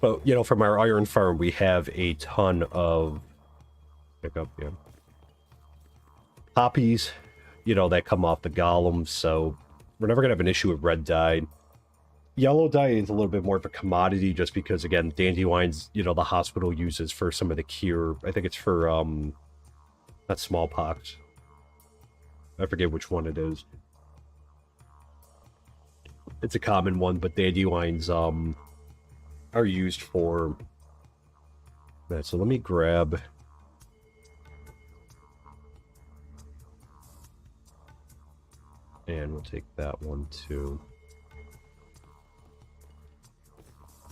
But, you know, from our iron farm, we have a ton of... Pick up, yeah. Poppies, you know, that come off the golems, so we're never going to have an issue with red dye. Yellow dye is a little bit more of a commodity just because, again, dandelions, you know, the hospital uses for some of the cure. I think it's for, not smallpox. I forget which one it is. It's a common one, but dandelions, are used for that. So let me grab... And we'll take that one, too.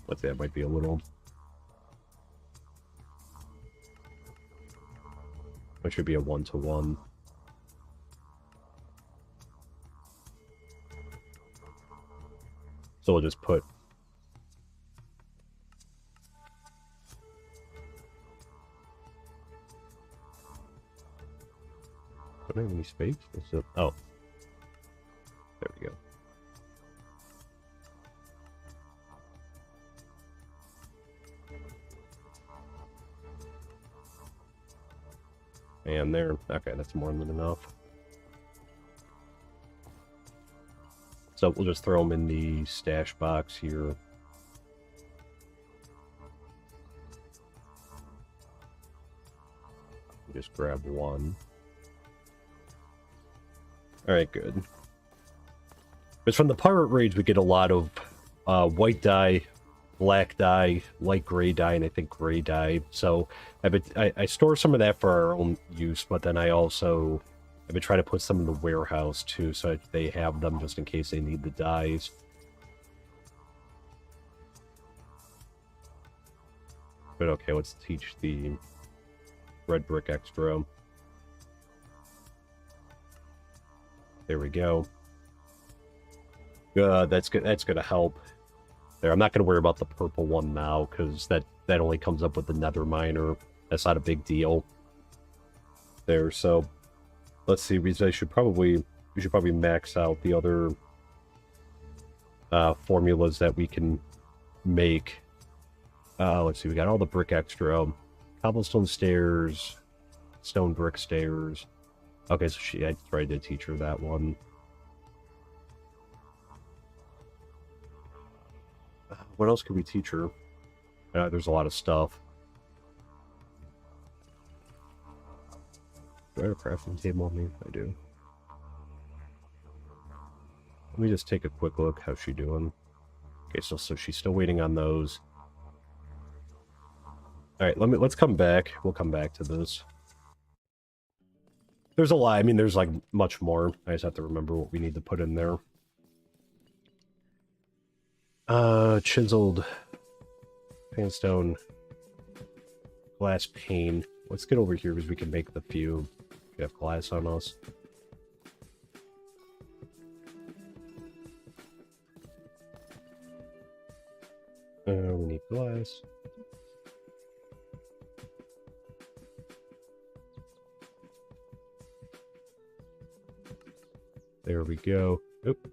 But that might be a little... That should be a 1-to-1. So we'll just put... Don't I have any space? Oh. There we go. And there. Okay, that's more than enough. So we'll just throw them in the stash box here. Just grab one. Alright, good. Because from the Pirate Raids, we get a lot of white dye, black dye, light gray dye, and I think gray dye. So I store some of that for our own use, but then I've been trying to put some in the warehouse too, so they have them just in case they need the dyes. But okay, let's teach the red brick extra. There we go. That's good. That's gonna help. There, I'm not gonna worry about the purple one now because that only comes up with the nether miner. That's not a big deal. There, so let's see. We should probably max out the other formulas that we can make. Let's see. We got all the brick extra, cobblestone stairs, stone brick stairs. Okay, so I tried to teach her that one. What else could we teach her? There's a lot of stuff. Do I have a crafting table on me? I do. Let me just take a quick look. How's she doing? Okay, so she's still waiting on those. All right, let's come back. We'll come back to this. There's a lot. I mean, there's like much more. I just have to remember what we need to put in there. Chiseled sandstone, glass pane. Let's get over here because we can make the few. We have glass on us. We need glass. There we go. Oop.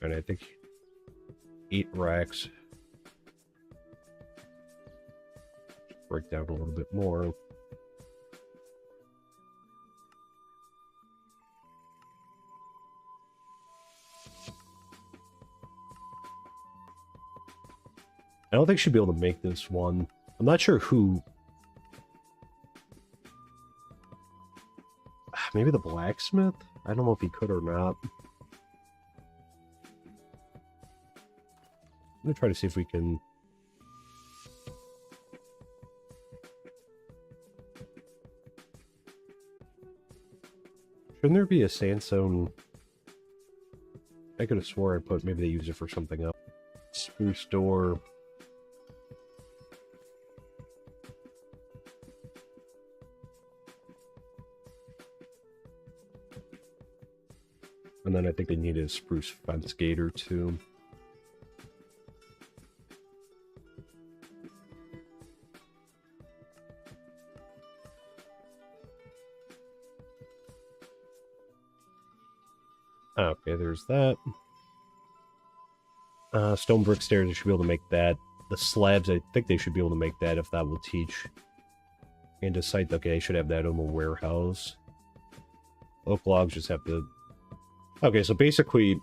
And I think 8 racks. Break down a little bit more. I don't think she'll be able to make this one. I'm not sure who. Maybe the blacksmith? I don't know if he could or not. I'm gonna try to see if we can. Shouldn't there be a sandstone? I could have swore I put. Maybe they use it for something else. Spruce door. And then I think they needed a spruce fence gate or two. Okay, there's that. Stone brick stairs, they should be able to make that. The slabs, I think they should be able to make that if that will teach. And site, okay, I should have that in the warehouse. Oak logs just have to... Okay, so basically,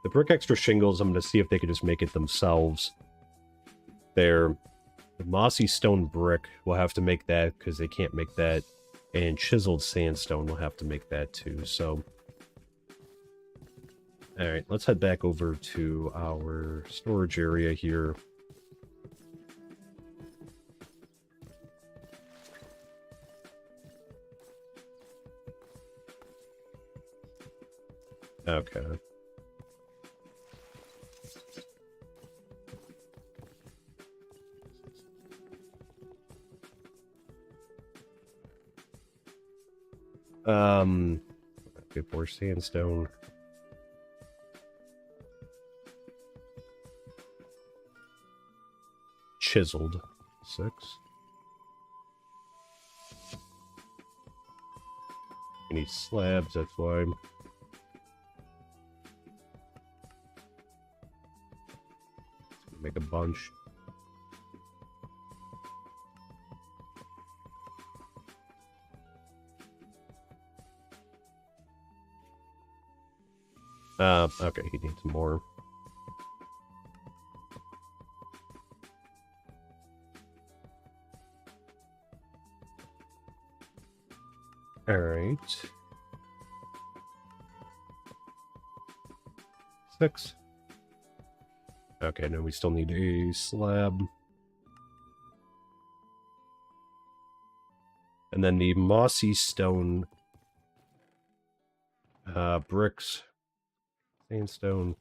the brick extra shingles, I'm going to see if they can just make it themselves. The mossy stone brick, we'll have to make that because they can't make that. And chiseled sandstone, we'll have to make that too, so... Alright, let's head back over to our storage area here. Okay. Good for sandstone. Chiseled. 6. We need slabs, that's why. Make a bunch. Okay, he needs more. All right. 6. Okay, now we still need a slab. And then the mossy stone bricks, sandstone.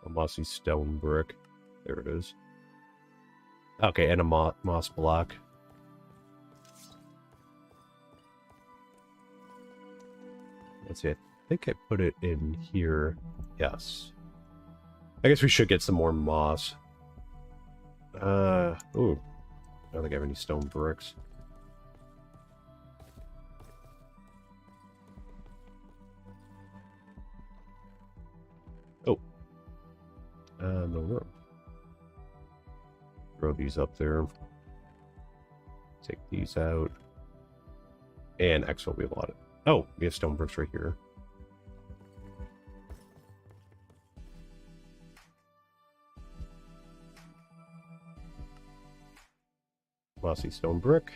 A mossy stone brick. There it is. Okay, and a moss block. Let's see, I think I put it in here. Yes. I guess we should get some more moss. Ooh. I don't think I have any stone bricks. Oh. No room. Throw these up there. Take these out. And extra we have a lot of... Oh, we have stone bricks right here. Mossy stone brick.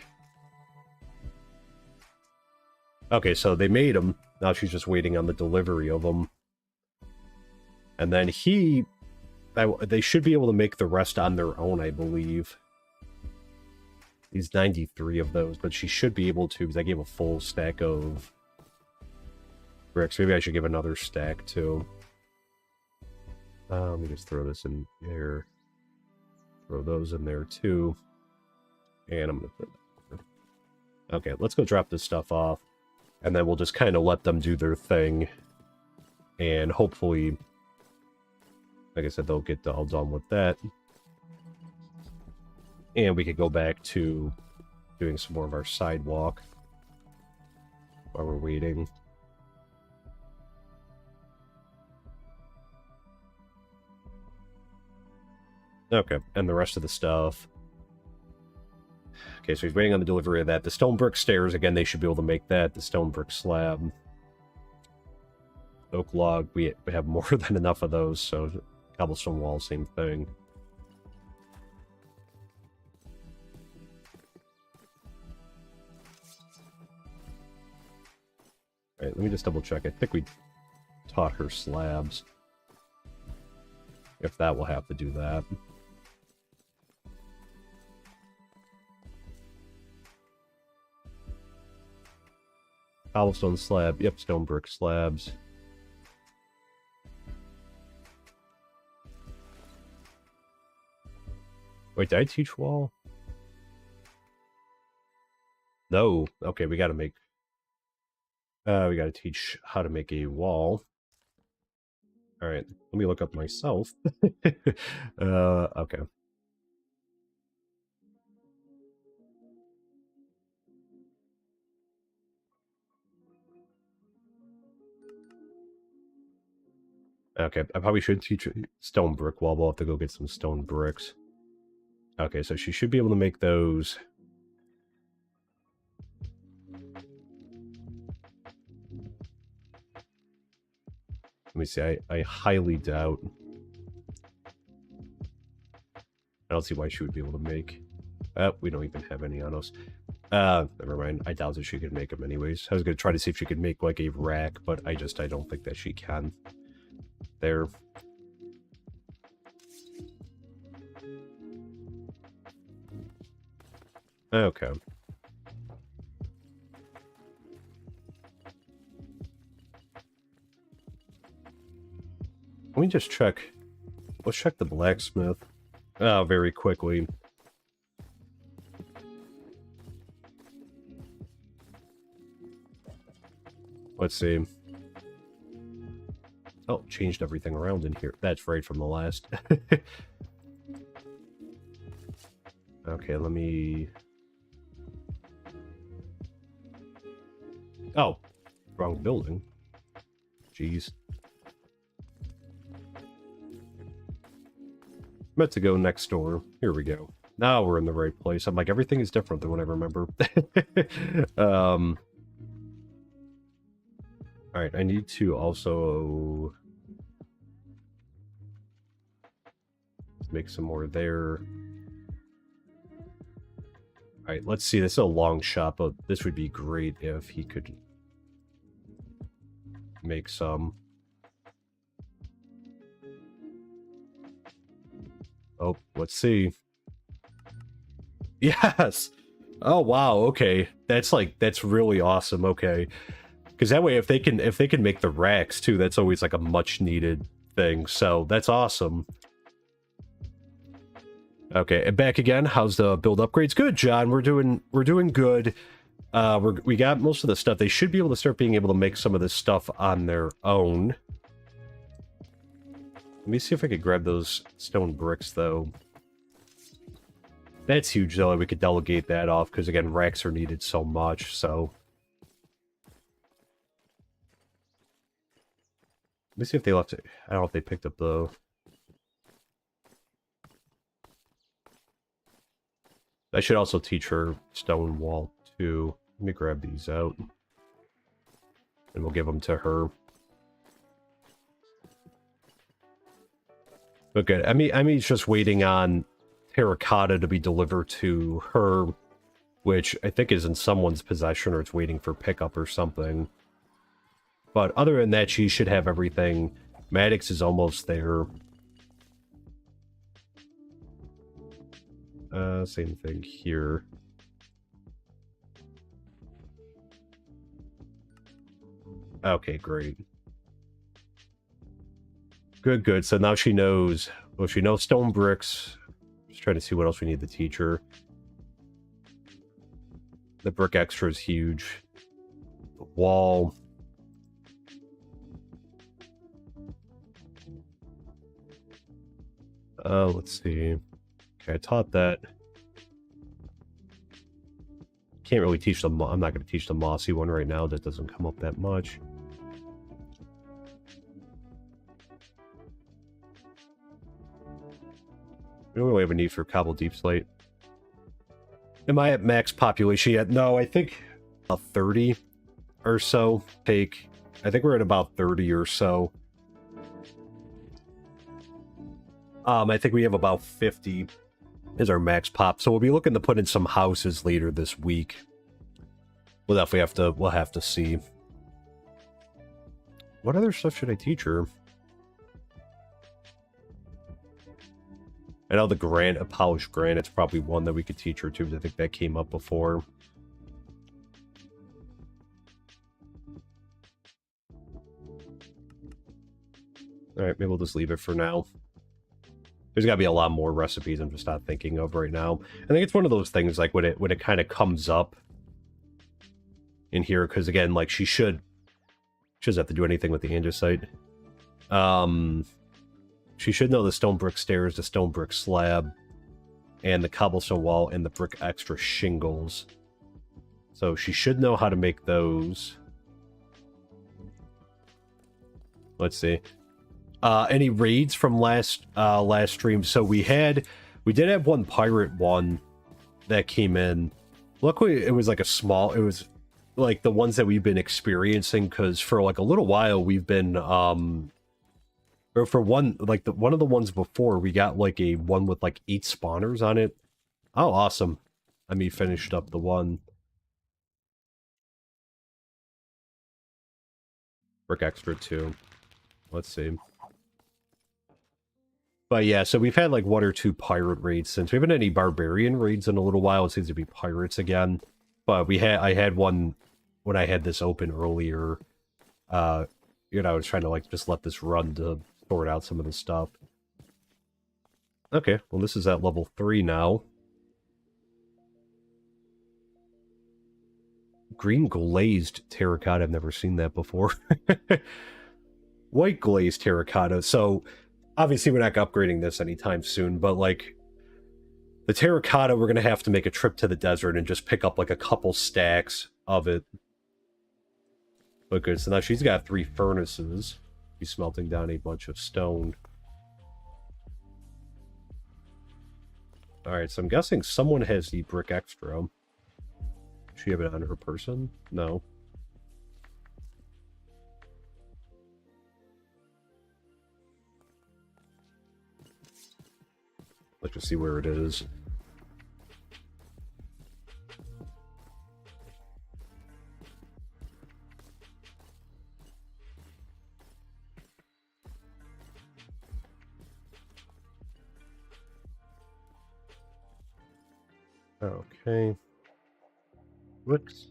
Okay, so they made them. Now she's just waiting on the delivery of them. And then they should be able to make the rest on their own, I believe. These 93 of those, but she should be able to, because I gave a full stack of bricks. Maybe I should give another stack, too. Let me just throw this in there. Throw those in there, too. And I'm going to put that there. Okay, let's go drop this stuff off. And then we'll just kind of let them do their thing. And hopefully, like I said, they'll get all done with that. And we could go back to doing some more of our sidewalk while we're waiting. Okay, and the rest of the stuff. Okay, so he's waiting on the delivery of that. The stone brick stairs, again, they should be able to make that. The stone brick slab. Oak log, we have more than enough of those, so cobblestone wall, same thing. Alright, let me just double check. I think we taught her slabs. If that will have to do that. Cobblestone slab. Yep, stone brick slabs. Wait, did I teach wall? No. Okay, we gotta make... we gotta teach how to make a wall. Alright, let me look up myself. Okay. Okay, I probably should teach stone brick wall. We'll have to go get some stone bricks. Okay, so she should be able to make those. Let me see, I highly doubt. I don't see why she would be able to make... we don't even have any on us. Never mind. I doubt that she could make them anyways. I was going to try to see if she could make, like, a rack, but I don't think that she can. There. Okay. Let me just check. Let's check the blacksmith. Very quickly. Let's see. Oh, changed everything around in here. That's right from the last. Okay, let me... Oh, wrong building. Jeez. Meant to go next door. Here we go. Now we're in the right place. I'm like, everything is different than what I remember. Alright, I need to also... make some more there. All right, let's see. This is a long shot, but this would be great if he could make some. Oh, let's see. Yes. Oh wow. Okay, that's really awesome. Okay, because that way, if they can make the racks too, that's always like a much needed thing. So that's awesome. Okay, and back again. How's the build upgrades? Good, John. We're doing good. We got most of the stuff. They should be able to start being able to make some of this stuff on their own. Let me see if I could grab those stone bricks though. That's huge though. We could delegate that off because again, racks are needed so much. So let me see if they left it. I don't know if they picked up the. I should also teach her stone wall too. Let me grab these out. And we'll give them to her. Okay, Emmy's just waiting on terracotta to be delivered to her, which I think is in someone's possession or it's waiting for pickup or something. But other than that, she should have everything. Maddox is almost there. Same thing here. Okay, great. Good, good. So now she knows. Well, she knows stone bricks. Just trying to see what else we need to teach her. The brick extra is huge. The wall. Let's see. Okay, I taught that. Can't really teach them. I'm not going to teach the mossy one right now. That doesn't come up that much. We don't really have a need for cobble deep slate. Am I at max population yet? No, I think about 30 or so. I think we're at about 30 or so. I think we have about 50 is our max pop. So we'll be looking to put in some houses later this week. We'll have to see. What other stuff should I teach her? I know the polished granite's probably one that we could teach her too, because I think that came up before. Alright, maybe we'll just leave it for now. There's got to be a lot more recipes I'm just not thinking of right now. I think it's one of those things, like, when it kind of comes up in here, because, again, like, she doesn't have to do anything with the andesite. She should know the stone brick stairs, the stone brick slab, and the cobblestone wall, and the brick extra shingles. So she should know how to make those. Let's see. Any raids from last stream? So we did have one pirate one that came in. Luckily, it was like it was like the ones that we've been experiencing, because for like a little while we've been or for one, like one of the ones before, we got like a one with like 8 spawners on it. Oh, awesome. I mean, finished up the one. Brick extra too. Let's see. But yeah, so we've had like 1 or 2 pirate raids since. We haven't had any barbarian raids in a little while. It seems to be pirates again. But I had one when I had this open earlier. I was trying to like just let this run to sort out some of the stuff. Okay, well this is at level 3 now. Green glazed terracotta. I've never seen that before. White glazed terracotta. So obviously we're not upgrading this anytime soon, but like the terracotta, we're going to have to make a trip to the desert and just pick up like a couple stacks of it. But good, so now she's got 3 furnaces. She's smelting down a bunch of stone. Alright, so I'm guessing someone has the brick extra. Does she have it on her person? No. Let's just see where it is. Okay. Looks.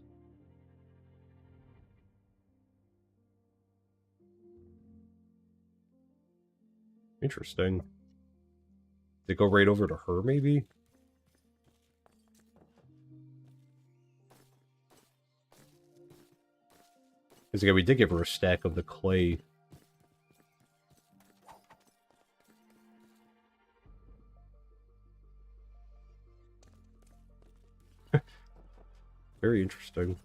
Interesting. Did it go right over to her, maybe? Because again, we did give her a stack of the clay. Very interesting.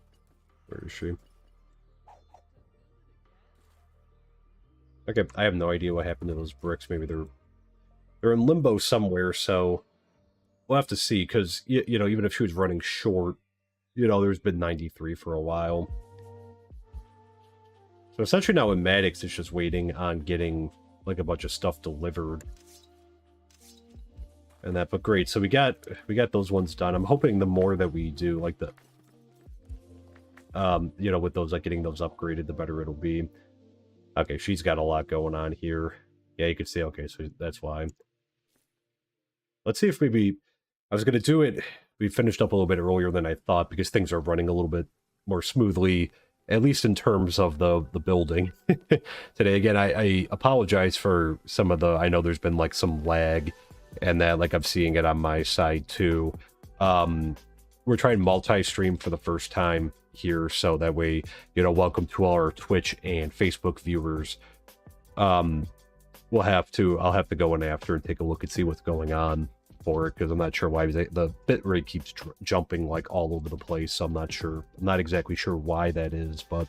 Where is she? Okay, I have no idea what happened to those bricks. Maybe they're in limbo somewhere, so we'll have to see, because, you know, even if she was running short, you know, there's been 93 for a while. So essentially now with Maddox, it's just waiting on getting, like, a bunch of stuff delivered. And that, but great. So we got those ones done. I'm hoping the more that we do, like the, you know, with those, like, getting those upgraded, the better it'll be. Okay, she's got a lot going on here. Yeah, you can see, okay, so that's why. Let's see if maybe, I was going to do it, we finished up a little bit earlier than I thought, because things are running a little bit more smoothly, at least in terms of the building. Today, again, I apologize for some of the, I know there's been, like, some lag, and that, like, I'm seeing it on my side, too. We're trying multi-stream for the first time here, so that way, you know, welcome to all our Twitch and Facebook viewers. I'll have to go in after and take a look and see what's going on for it, because I'm not sure why the bitrate keeps jumping, like, all over the place, so I'm not exactly sure why that is, but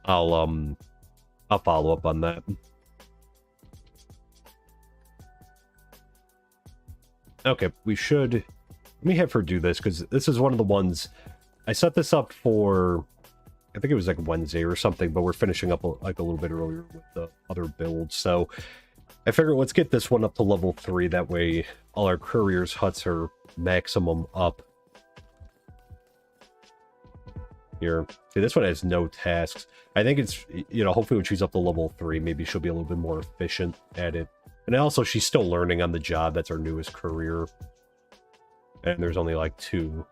I'll follow up on that. Okay, we should, let me have her do this, because this is one of the ones, I set this up for, I think it was like Wednesday or something, but we're finishing up like a little bit earlier with the other builds, so I figured let's get this one up to level 3, that way all our couriers' huts are maximum up. Here, see, this one has no tasks. I think it's, you know, hopefully when she's up to level 3, maybe she'll be a little bit more efficient at it. And also, she's still learning on the job. That's our newest career. And there's only, like, 2.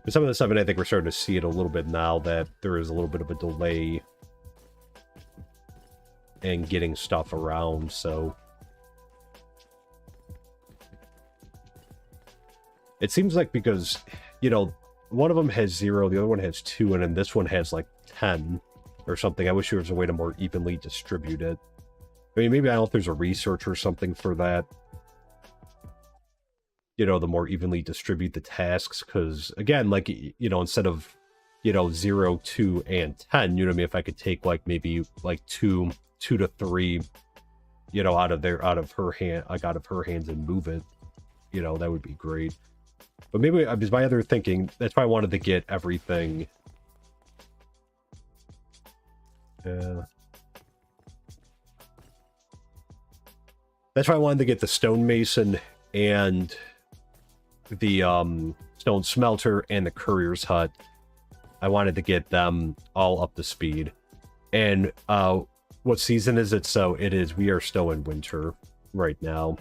But some of the stuff, and I think we're starting to see it a little bit now, that there is a little bit of a delay in getting stuff around, so... It seems like because, you know, one of them has 0, the other one has 2, and then this one has, like, 10 or something. I wish there was a way to more evenly distribute it. I mean, maybe I don't know if there's a research or something for that. You know, the more evenly distribute the tasks, because, again, like, you know, instead of, you know, 0, 2, and 10, you know what I mean, if I could take, like, maybe, like, 2 to 3, you know, out of her hands and move it, you know, that would be great. But maybe, because my other thinking, that's why I wanted to get everything. That's why I wanted to get the stonemason and the stone smelter and the courier's hut. I wanted to get them all up to speed. And what season is it? So it is, we are still in winter right now.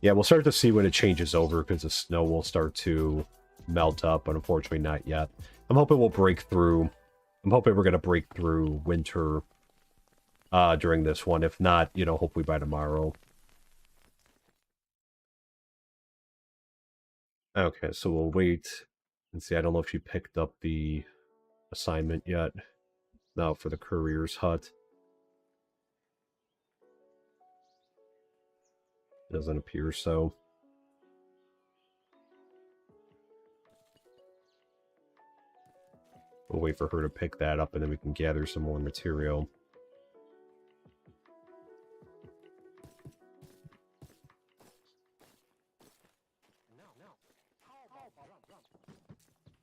Yeah, we'll start to see when it changes over, because the snow will start to melt up, but unfortunately not yet. I'm hoping we'll break through. I'm hoping we're going to break through winter during this one. If not, you know, hopefully by tomorrow. Okay, so we'll wait and see. I don't know if she picked up the assignment yet. No, for the courier's hut. Doesn't appear so. We'll wait for her to pick that up, and then we can gather some more material.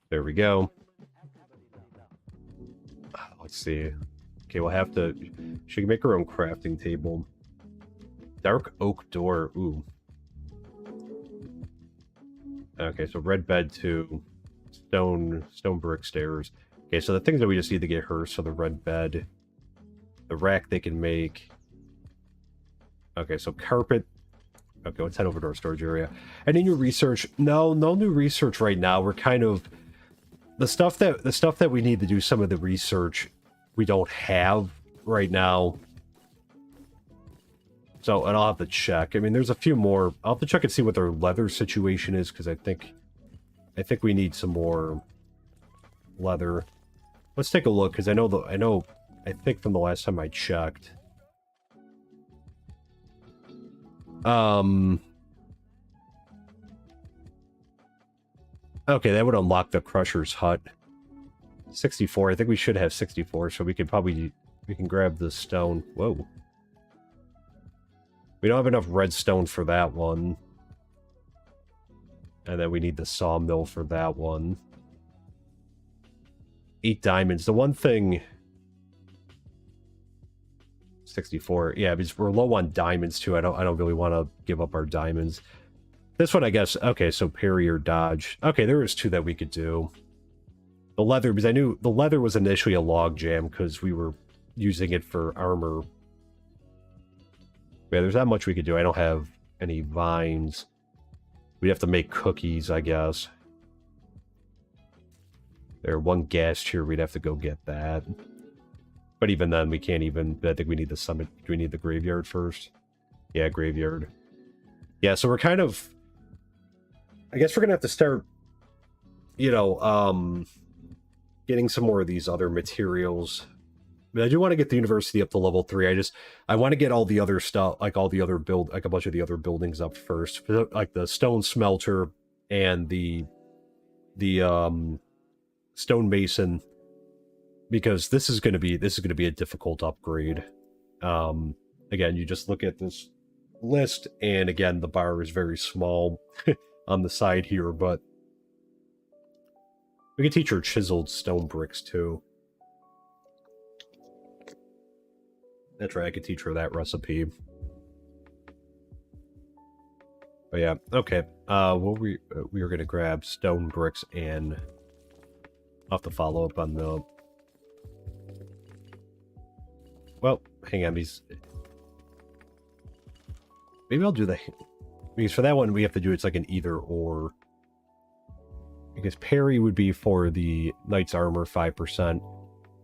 There we go. Let's see. Okay, we'll have to... She can make her own crafting table. Dark oak door. Ooh. Okay, so red bed to stone brick stairs. Okay, so the things that we just need to get her, so the red bed, the rack they can make. Okay, so carpet. Okay, let's head over to our storage area. Any new research? No new research right now. We're kind of the stuff that we need to do some of the research we don't have right now. So, and I'll have to check. I mean, there's a few more. I'll have to check and see what their leather situation is, because I think we need some more leather. Let's take a look, because I think from the last time I checked. Okay, that would unlock the Crusher's Hut. 64. I think we should have 64, so we can grab the stone. Whoa. We don't have enough redstone for that one. And then we need the sawmill for that one. 8 diamonds. The one thing... 64. Yeah, because we're low on diamonds too. I don't really want to give up our diamonds. This one, I guess. Okay, so parry or dodge. Okay, there was 2 that we could do. The leather, because I knew the leather was initially a log jam because we were using it for armor. Yeah, there's not much we could do. I don't have any vines. We'd have to make cookies, I guess. There, 1 gas tier. We'd have to go get that. But even then, we can't even... I think we need the summit. Do we need the graveyard first? Yeah, graveyard. Yeah, so we're kind of... I guess we're going to have to start, you know, getting some more of these other materials. But I do want to get the university up to level 3. I want to get all the other stuff, like all the other like a bunch of the other buildings up first. Like the stone smelter and the stonemason. Because this is going to be a difficult upgrade. Again, you just look at this list, and again, the bar is very small on the side here, but we can teach her chiseled stone bricks too. That's right, I could teach her that recipe. But yeah, okay. Well, we are going to grab stone bricks, and I'll have to follow up on the... Well, hang on, maybe I'll do the... Because for that one, we have to do it's like an either or. Because parry would be for the knight's armor, 5%.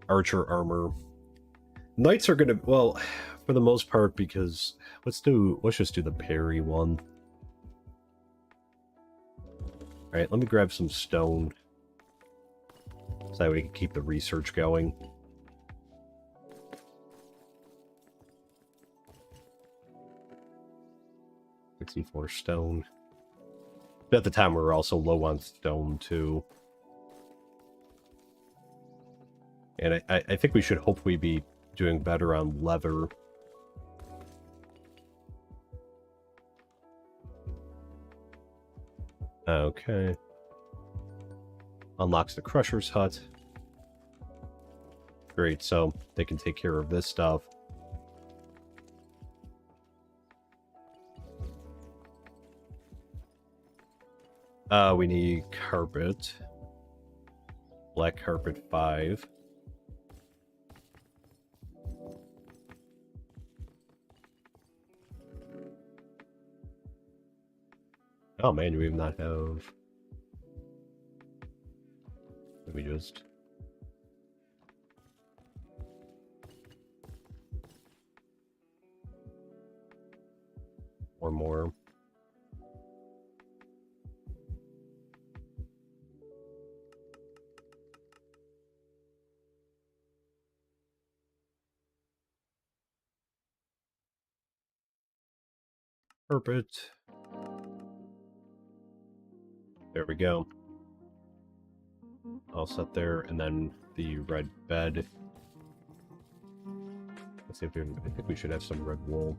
Archer armor. Knights are gonna... Well, for the most part, because... Let's just do the parry one. Alright, let me grab some stone. So that we can keep the research going. .64 stone. But at the time, we were also low on stone, too. And I think we should hopefully be doing better on leather. Okay. Unlocks the Crusher's Hut. Great, so they can take care of this stuff. We need carpet. Black carpet 5. Oh man, we do not have... Let me just... One more. Carpet. There we go. All set there, and then the red bed. Let's see if I think we should have some red wool.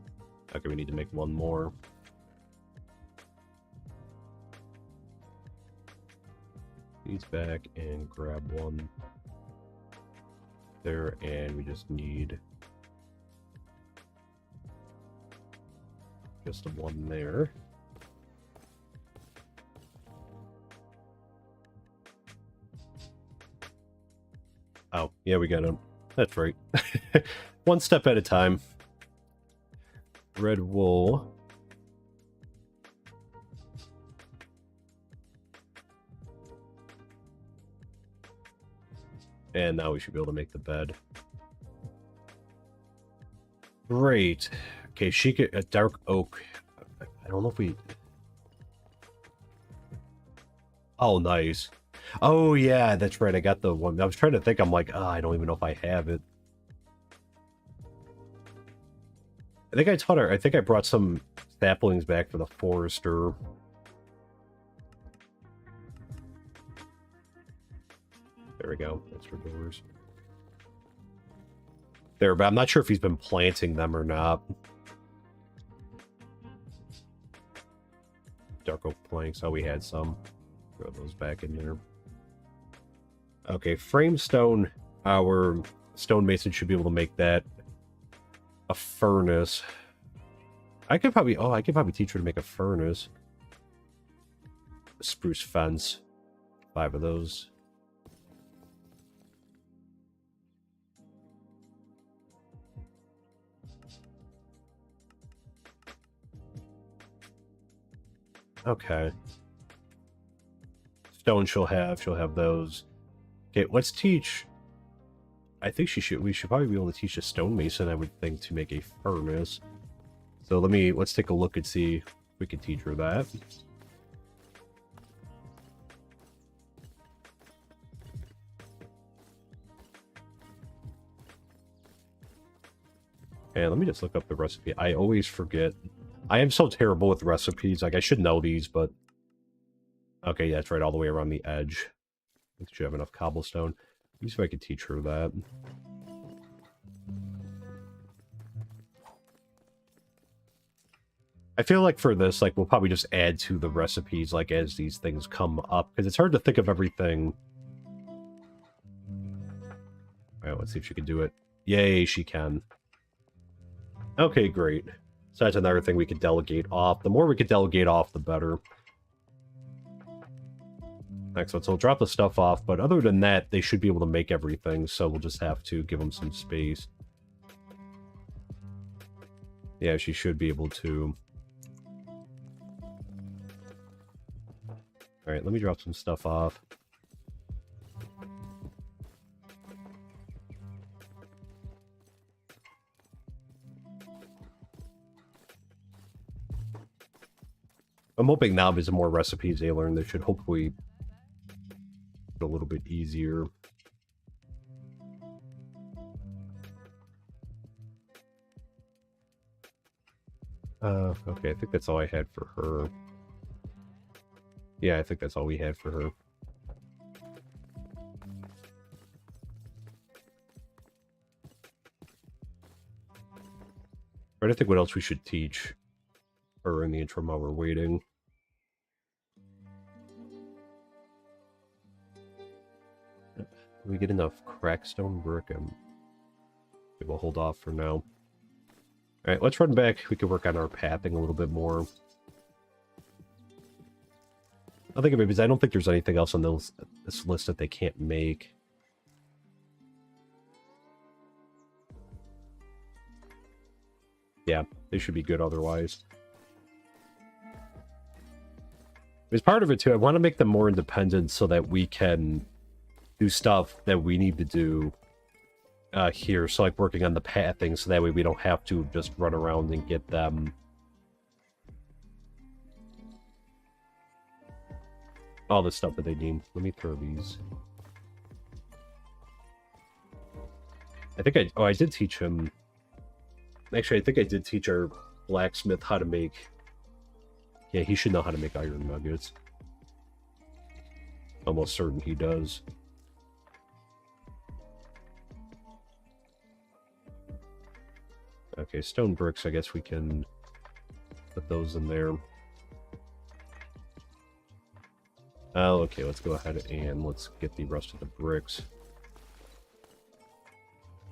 Okay, we need to make one more. These back and grab one there, and we just need just the one there. Oh, yeah, we got him. That's right. One step at a time. Red wool. And now we should be able to make the bed. Great. Okay, she could a dark oak. I don't know if we. Oh, nice. Oh yeah, that's right. I got the one. I was trying to think. I'm like, I don't even know if I have it. I think I taught her. I think I brought some saplings back for the forester. There we go. That's for doors. There, but I'm not sure if he's been planting them or not. Dark oak planks. Oh, we had some. Throw those back in there. Okay, frame stone. Our stonemason should be able to make that a furnace. I could probably teach her to make a furnace. A spruce fence. 5 of those. Okay. Stone she'll have those. Okay, let's teach. I think we should probably be able to teach a stonemason, I would think, to make a furnace. So let's take a look and see if we can teach her that. And let me just look up the recipe. I always forget. I am so terrible with recipes. Like, I should know these, but... Okay, that's right, all the way around the edge. I think she have enough cobblestone. Let me see if I can teach her that. I feel like for this, like, we'll probably just add to the recipes, like, as these things come up. Because it's hard to think of everything. Alright, let's see if she can do it. Yay, she can. Okay, great. So that's another thing we could delegate off. The more we could delegate off, the better. Excellent. So we'll drop the stuff off, but other than that, they should be able to make everything, so we'll just have to give them some space. Yeah, she should be able to. Alright, let me drop some stuff off. I'm hoping now because the more recipes they learn, they should hopefully a little bit easier. Okay, I think that's all I had for her. Yeah, I think that's all we had for her. Trying to think what else we should teach her in the interim while we're waiting. We get enough crackstone brick, and we'll hold off for now. Alright, let's run back. We can work on our pathing a little bit more. I'll think of it because I don't think there's anything else on this list that they can't make. Yeah, they should be good otherwise. As part of it too, I want to make them more independent so that we can do stuff that we need to do here. So like working on the pathing, so that way we don't have to just run around and get them all the stuff that they need. Let me throw these. I think I did teach him. Actually, I think I did teach our blacksmith how to make. Yeah, he should know how to make iron nuggets. Almost certain he does. Okay, stone bricks, I guess we can put those in there. Oh, okay, let's go ahead and let's get the rest of the bricks.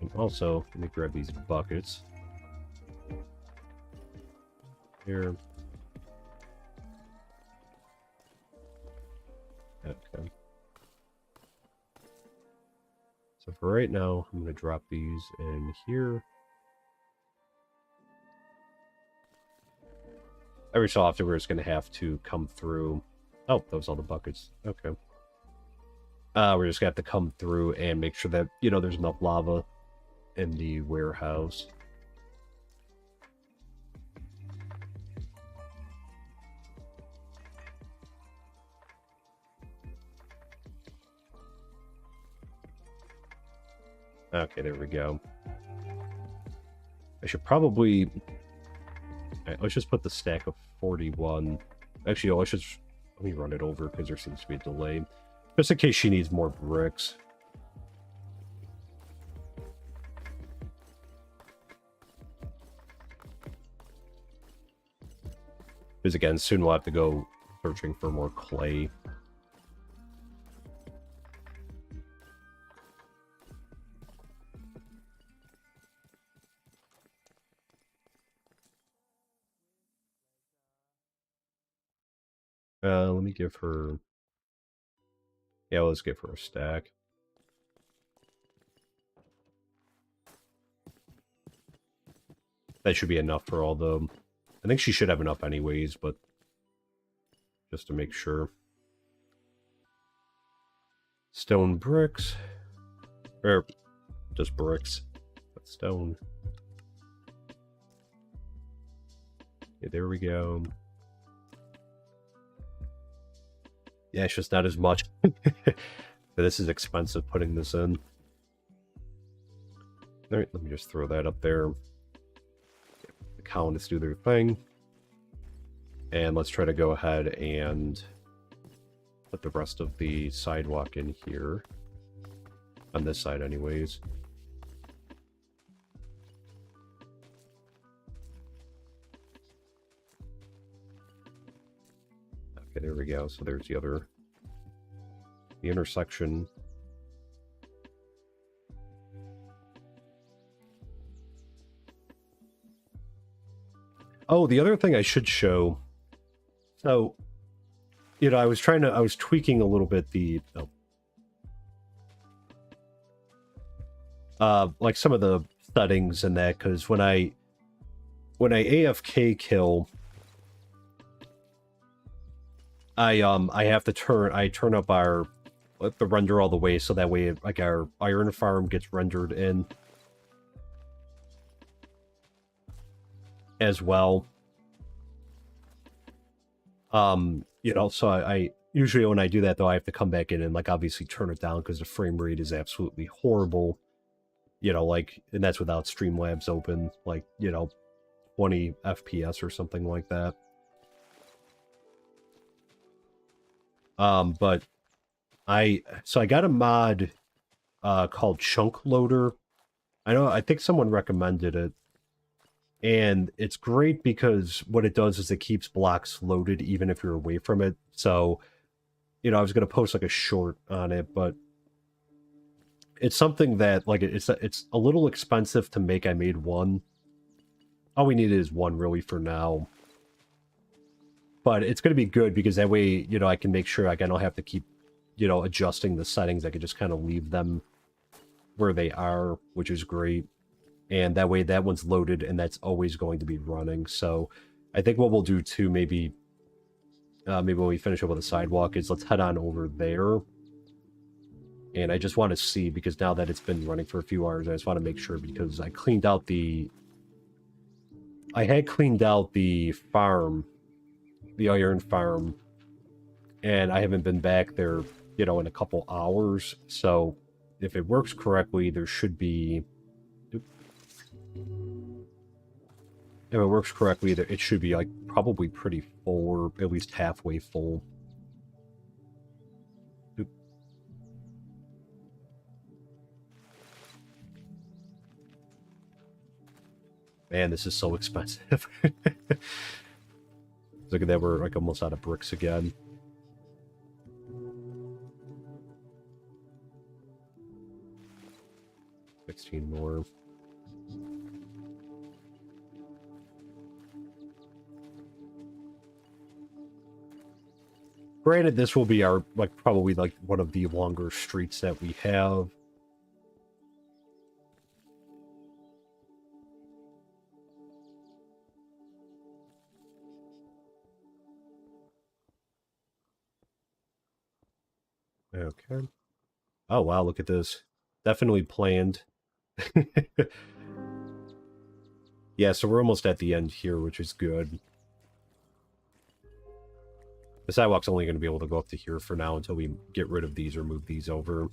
And also, let me grab these buckets. Here. Okay. So for right now, I'm going to drop these in here. Every so often, we're just going to have to come through. Oh, those are all the buckets. Okay. We're just gonna have to come through and make sure that, you know, there's enough lava in the warehouse. Okay, there we go. I should probably... Right, let's just put the stack of 41. Actually, oh, let me run it over because there seems to be a delay. Just in case she needs more bricks. Because again, soon we'll have to go searching for more clay. Let me give her... Yeah, let's give her a stack. That should be enough for all the... I think she should have enough anyways, but... just to make sure. Stone bricks. Or, just bricks. But stone. Okay, there we go. Yeah, it's just not as much. This is expensive putting this in. Alright, let me just throw that up there. The colonists do their thing. And let's try to go ahead and put the rest of the sidewalk in here. On this side anyways. Okay, there we go. So there's the intersection. Oh, the other thing I should show. So, you know, I was tweaking a little bit the, like some of the settings and that, because when I AFK kill, I have to turn up the render all the way so that way like our iron farm gets rendered in as well. You know, so I usually when I do that though, I have to come back in and like obviously turn it down because the frame rate is absolutely horrible. You know, like, and that's without Streamlabs open, like, you know, 20 FPS or something like that. But I got a mod called Chunk Loader. I think someone recommended it. And it's great because what it does is it keeps blocks loaded even if you're away from it. So, you know, I was going to post like a short on it, but it's something that like it's a little expensive to make. I made one. All we need is one really for now. But it's going to be good because that way, you know, I can make sure like I don't have to keep, you know, adjusting the settings. I can just kind of leave them where they are, which is great. And that way that one's loaded and that's always going to be running. So I think what we'll do too, maybe when we finish up with the sidewalk, is let's head on over there. And I just want to see, because now that it's been running for a few hours, I just want to make sure, because I had cleaned out the farm, the iron farm, and I haven't been back there, you know, in a couple hours. So if it works correctly, there should be... If it works correctly, it should be like probably pretty full, or at least halfway full. Oop. Man, this is so expensive. Look at that, we're like almost out of bricks again. $16 more. Granted, this will be our, like, probably, like, one of the longer streets that we have. Okay. Oh, wow, look at this. Definitely planned. Yeah, so we're almost at the end here, which is good. The sidewalk's only going to be able to go up to here for now until we get rid of these or move these over.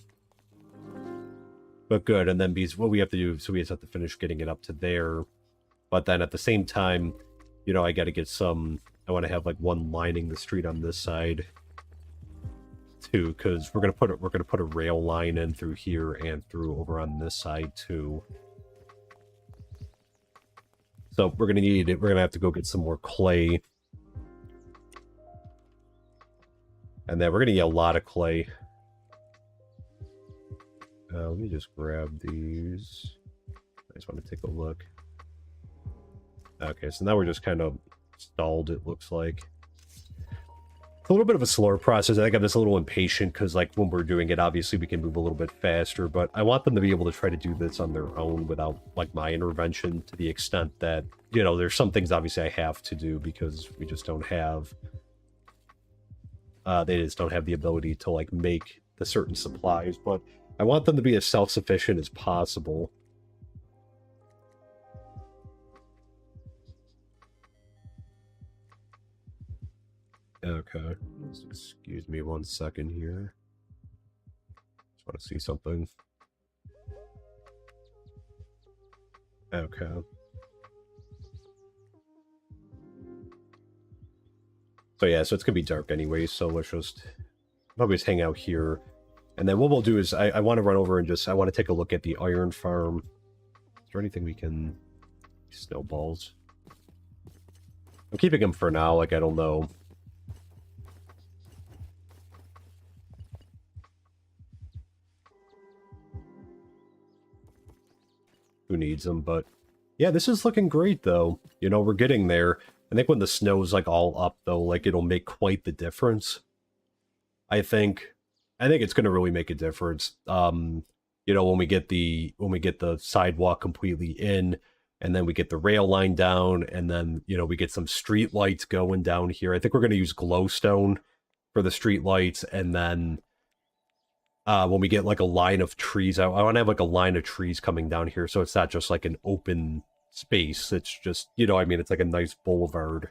But good, and then because what we have to do, so we just have to finish getting it up to there. But then at the same time, you know, I got to get some, I want to have like one lining the street on this side too, because we're gonna put a rail line in through here and through over on this side too. So we're gonna need it. We're gonna have to go get some more clay, and then we're gonna need a lot of clay. Let me just grab these. I just want to take a look. Okay, so now we're just kind of stalled, it looks like. It's a little bit of a slower process. I think I'm just a little impatient because, like, when we're doing it, obviously we can move a little bit faster, but I want them to be able to try to do this on their own without, like, my intervention, to the extent that, you know, there's some things obviously I have to do because we just don't have, they just don't have the ability to, like, make the certain supplies, but I want them to be as self-sufficient as possible. Okay, just excuse me 1 second here. Just want to see something. Okay. So yeah, so it's gonna be dark anyway, so let's just probably just hang out here. And then what we'll do is I want to run over and just, I want to take a look at the iron farm. Is there anything we can... Snowballs. I'm keeping them for now, like I don't know. Who needs them, but yeah, this is looking great though. You know, we're getting there. I think when the snow's like all up though, like it'll make quite the difference. I think it's gonna really make a difference. You know, when we get the sidewalk completely in, and then we get the rail line down, and then, you know, we get some street lights going down here. I think we're gonna use glowstone for the street lights, and then when we get like a line of trees, I want to have like a line of trees coming down here, so it's not just like an open space. It's just, you know, I mean, it's like a nice boulevard.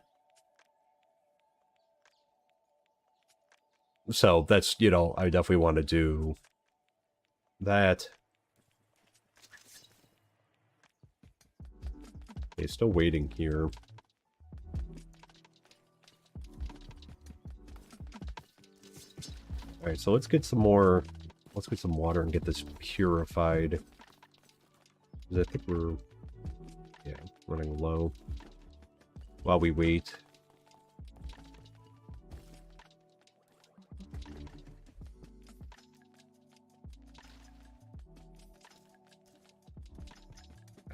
So that's, you know, I definitely want to do that. Okay, still waiting here. Alright, so let's get some more... Let's get some water and get this purified. Because I think we're... Yeah, running low. While we wait.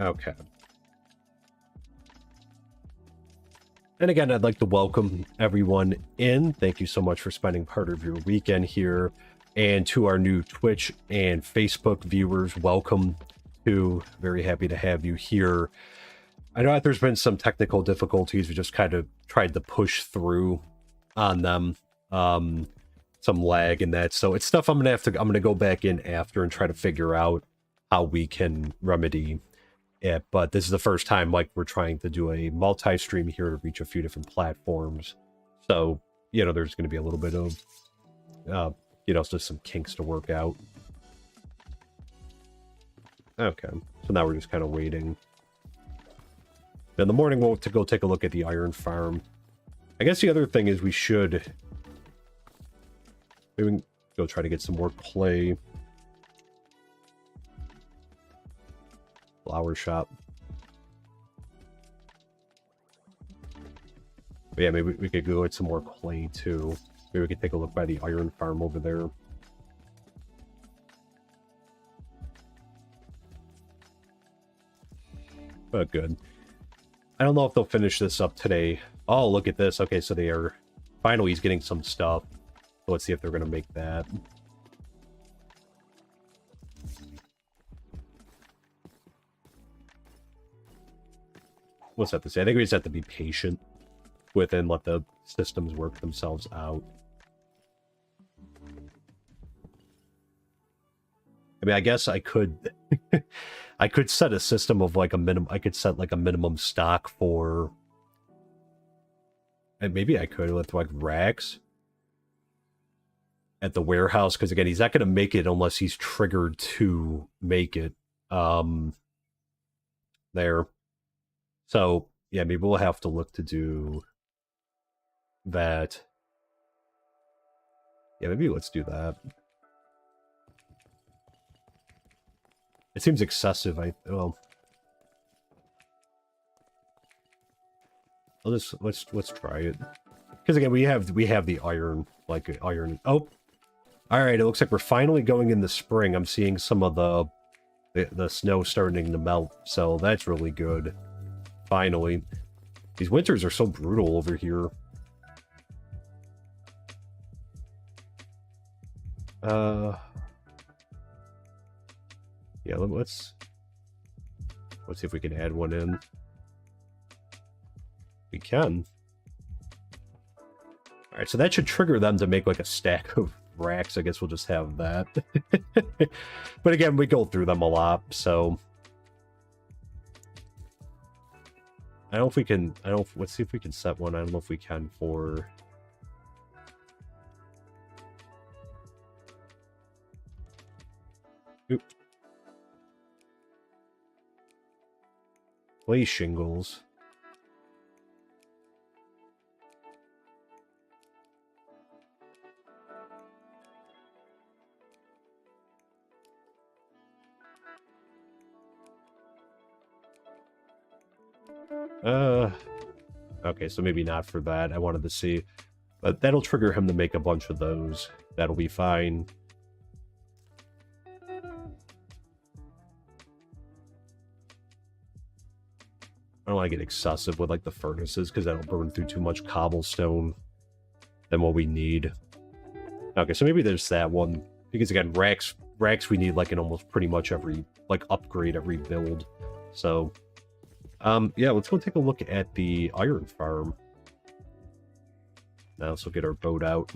Okay. And again, I'd like to welcome everyone in. Thank you so much for spending part of your weekend here. And to our new Twitch and Facebook viewers, welcome to. Very happy to have you here. I know that there's been some technical difficulties. We just kind of tried to push through on them. Some lag and that. So it's stuff I'm gonna go back in after and try to figure out how we can remedy it. But this is the first time, like, we're trying to do a multi-stream here to reach a few different platforms. So, you know, there's going to be a little bit of, you know, just some kinks to work out. Okay, so now we're just kind of waiting. In the morning, we'll go take a look at the iron farm. I guess the other thing is we should... Maybe we can go try to get some more clay. Flower shop. But yeah, maybe we could go get some more clay too. Maybe we could take a look by the iron farm over there. But good. I don't know if they'll finish this up today. Oh, look at this. Okay, so they are... Finally, he's getting some stuff. So let's see if they're going to make that. What's that to say? I think we just have to be patient with and let the systems work themselves out. mean, I guess I could I could set a system of like a minimum. I could set like a minimum stock for, and maybe I could with like racks at the warehouse, because again, he's not going to make it unless he's triggered to make it. There. So yeah, maybe we'll have to look to do that. Yeah, maybe let's do that. It seems excessive. Well, let's try it, because again, we have the iron, like iron. Oh, all right. It looks like we're finally going in the spring. I'm seeing some of the snow starting to melt, so that's really good. Finally, these winters are so brutal over here. Yeah, let's see if we can add one in. We can. All right, so that should trigger them to make like a stack of racks. I guess we'll just have that. But again, we go through them a lot, so I don't know if we can. Let's see if we can set one. I don't know if we can for. Oop. Play shingles. Okay, so maybe not for that. I wanted to see, but that'll trigger him to make a bunch of those. That'll be fine. I don't want to get excessive with like the furnaces, because that'll burn through too much cobblestone than what we need. Okay, so maybe there's that one, because again, racks we need like in almost pretty much every like upgrade, every build. So yeah, let's go take a look at the iron farm. Now let's get our boat out.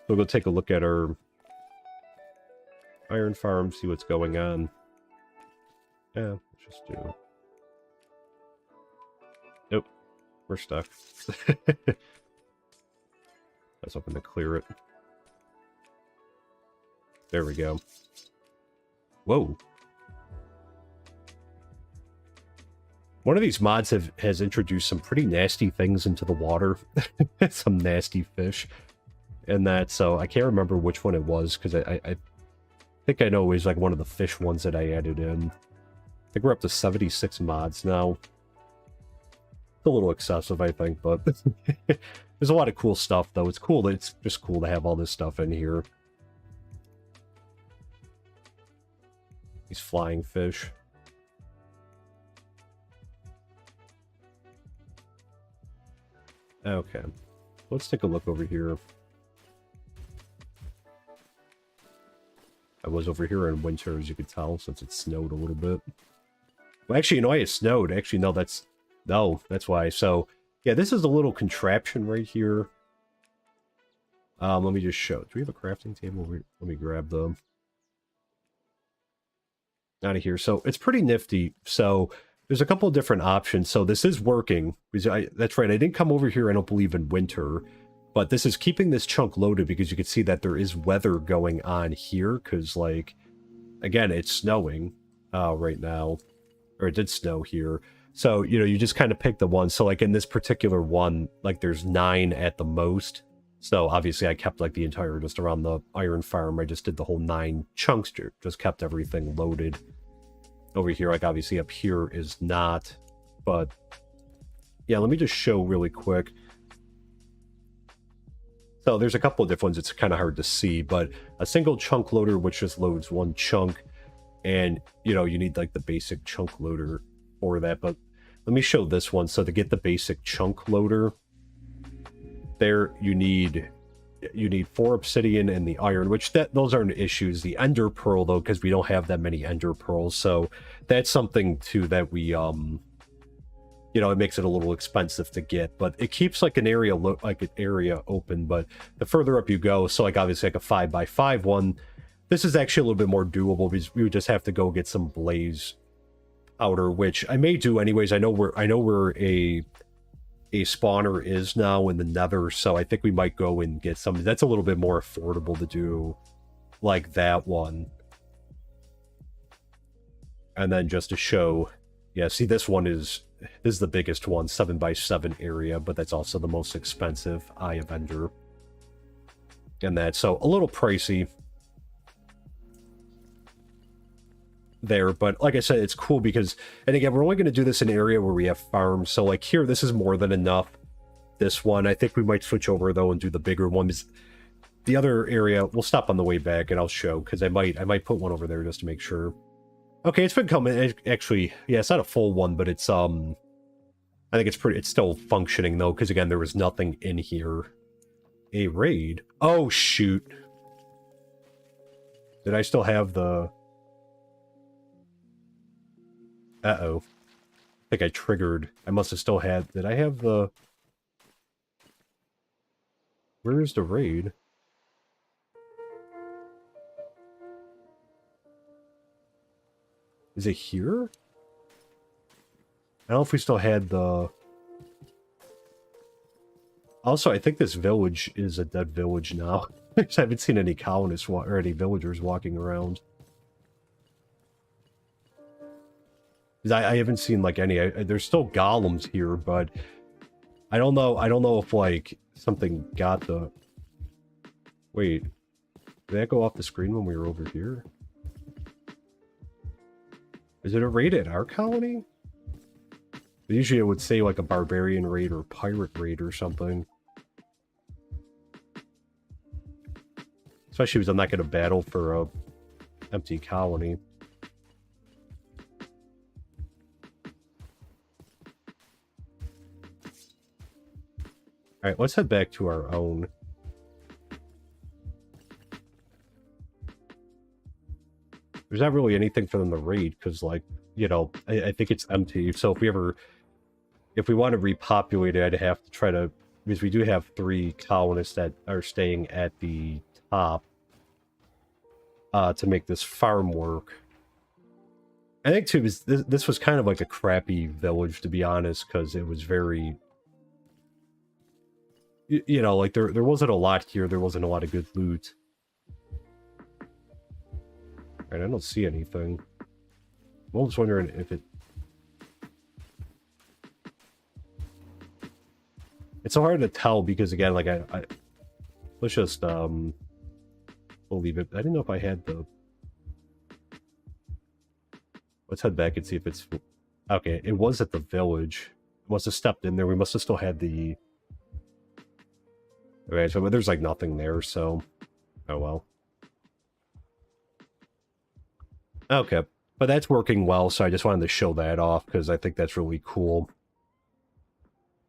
We'll go take a look at our iron farm, see what's going on. Yeah, let's just do. Nope, we're stuck. Let's open to clear it. There we go. Whoa. One of these mods has introduced some pretty nasty things into the water. Some nasty fish. And that, so I can't remember which one it was, because I think I know it was like one of the fish ones that I added in. I think we're up to 76 mods now. It's a little excessive, I think, but there's a lot of cool stuff, though. It's cool. It's just cool to have all this stuff in here. These flying fish. Okay. Let's take a look over here. I was over here in winter, as you could tell, since it snowed a little bit. Well, actually, you know, it snowed. Actually, no, that's why. So, yeah, this is a little contraption right here. Let me just show. Do we have a crafting table? Let me grab them. Out of here. So it's pretty nifty. So there's a couple of different options. So this is working. That's right. I didn't come over here, I don't believe, in winter. But this is keeping this chunk loaded, because you can see that there is weather going on here. Because, like, again, it's snowing right now. Or it did snow here. So, you know, you just kind of pick the one. So, like, in this particular one, like, there's 9 at the most. So, obviously, I kept, like, the entire, just around the iron farm, I just did the whole 9 chunks, just kept everything loaded. Over here, like, obviously, up here is not. But, yeah, let me just show really quick. So, there's a couple of different ones. It's kind of hard to see, but a single chunk loader, which just loads 1 chunk. And, you know, you need, like, the basic chunk loader for that. But let me show this one. So, to get the basic chunk loader, there you need 4 obsidian and the iron, which those aren't issues. The ender pearl, though, because we don't have that many ender pearls, so that's something too that we you know, it makes it a little expensive to get, but it keeps like an area open. But the further up you go, so like obviously like a 5x5 one, this is actually a little bit more doable because we would just have to go get some blaze outer, which I may do anyways. I know where a spawner is now in the nether, so I think we might go and get some. That's a little bit more affordable to do, like that one. And then just to show, yeah, see, this is the biggest one, 7x7 area, but that's also the most expensive Eye of Ender. And that, so a little pricey there, but like I said, it's cool because, and again, we're only going to do this in an area where we have farms, so like here, this is more than enough. This one, I think we might switch over though and do the bigger ones. The other area, we'll stop on the way back and I'll show, because I might put one over there just to make sure. Okay, it's been coming, actually, yeah, it's not a full one, but it's, I think it's still functioning though, because again, there was nothing in here. A raid? Oh, shoot. Did I still have the... Uh-oh. I think I triggered. I must have still had... Did I have the... Where is the raid? Is it here? I don't know if we still had the... Also, I think this village is a dead village now. I haven't seen any colonists or any villagers walking around. I haven't seen like any. There's still golems here, but I don't know. I don't know if like something got the. Wait, did that go off the screen when we were over here? Is it a raid at our colony? Usually it would say like a barbarian raid or pirate raid or something. Especially because I'm not going to battle for a empty colony. Alright, let's head back to our own. There's not really anything for them to raid, because, like, you know, I think it's empty. So if we want to repopulate it, I'd have to try to, because we do have 3 colonists that are staying at the top to make this farm work. I think, too, this was kind of like a crappy village, to be honest, because it was very... You know, like, there wasn't a lot here. There wasn't a lot of good loot. Alright, I don't see anything. I'm just wondering if it... It's so hard to tell because, again, like, let's just, we'll leave it. I didn't know if I had the... Let's head back and see if it's... Okay, it was at the village. I must have stepped in there. We must have still had the... Okay, so there's, like, nothing there, so... Oh, well. Okay, but that's working well, so I just wanted to show that off, because I think that's really cool.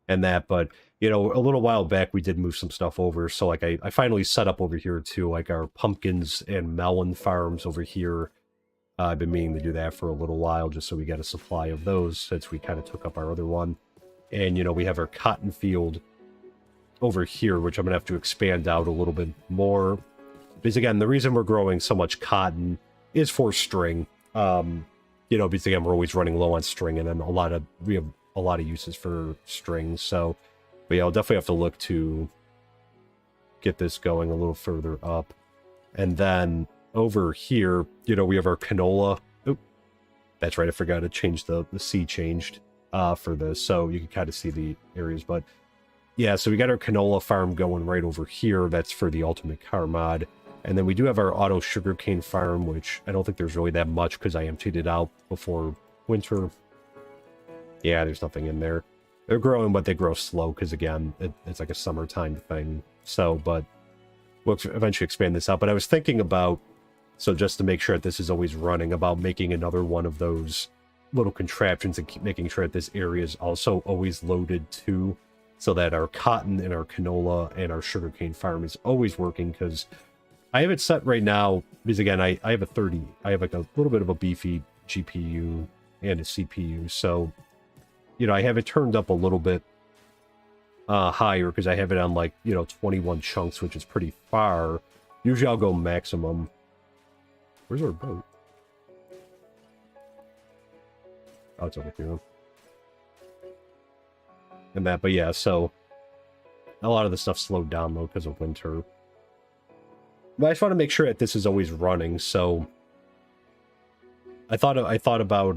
And that, but, you know, a little while back we did move some stuff over, so, like, I finally set up over here, too, like, our pumpkins and melon farms over here. I've been meaning to do that for a little while, just so we get a supply of those, since we kind of took up our other one. And, you know, we have our cotton field over here, which I'm going to have to expand out a little bit more. Because, again, the reason we're growing so much cotton is for string. You know, because, again, we're always running low on string, and then we have a lot of uses for strings. So, but yeah, I'll definitely have to look to get this going a little further up. And then over here, you know, we have our canola. Oop, that's right, I forgot to change the C changed for this, so you can kind of see the areas. But yeah, so we got our canola farm going right over here. That's for the ultimate car mod. And then we do have our auto sugarcane farm, which I don't think there's really that much because I emptied it out before winter. Yeah, there's nothing in there. They're growing, but they grow slow because, again, it's like a summertime thing. So, but we'll eventually expand this out. But I was thinking about, so just to make sure that this is always running, about making another one of those little contraptions and keep making sure that this area is also always loaded too, so that our cotton and our canola and our sugarcane farm is always working, because I have it set right now, because again, I have I have like a little bit of a beefy GPU and a CPU, so you know, I have it turned up a little bit higher because I have it on like, you know, 21 chunks, which is pretty far. Usually I'll go maximum. Where's our boat? Oh, it's over here. And that, but yeah, so a lot of the stuff slowed down though because of winter. But I just want to make sure that this is always running, so I thought about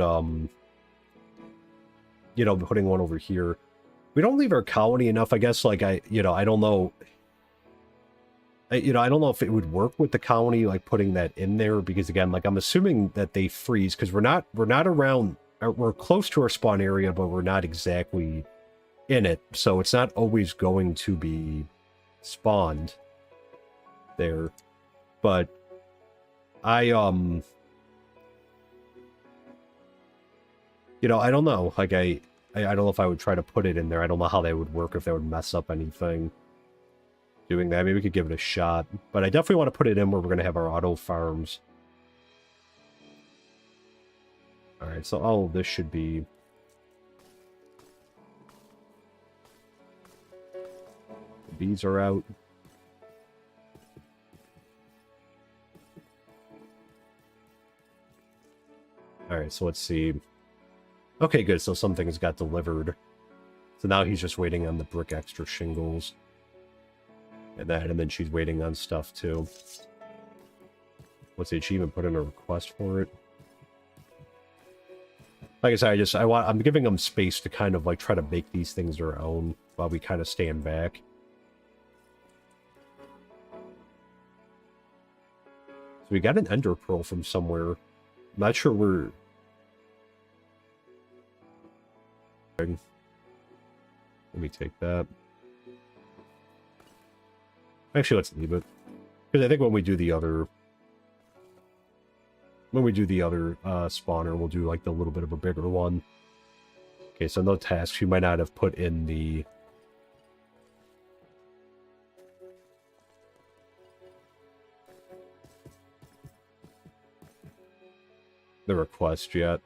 you know, putting one over here. We don't leave our colony enough, I guess. Like I don't know. I don't know if it would work with the colony, like putting that in there, because again, like I'm assuming that they freeze because we're not around. We're close to our spawn area, but we're not exactly in it, so it's not always going to be spawned there. But I you know, I don't know. Like I don't know if I would try to put it in there. I don't know how that would work, if that would mess up anything. Doing that, maybe we could give it a shot. But I definitely want to put it in where we're going to have our auto farms. Alright, so all of this should be... The bees are out. Alright, so let's see. Okay, good, so some things got delivered. So now he's just waiting on the brick extra shingles. And then she's waiting on stuff too. What's the achievement? Put in a request for it. Like I said, I'm giving them space to kind of like try to make these things their own while we kind of stand back. So we got an ender pearl from somewhere. I'm not sure where. Let me take that. Actually, let's leave it. Because I think when we do the other... spawner, we'll do like the little bit of a bigger one. Okay, so no tasks. You might not have put in the... request yet.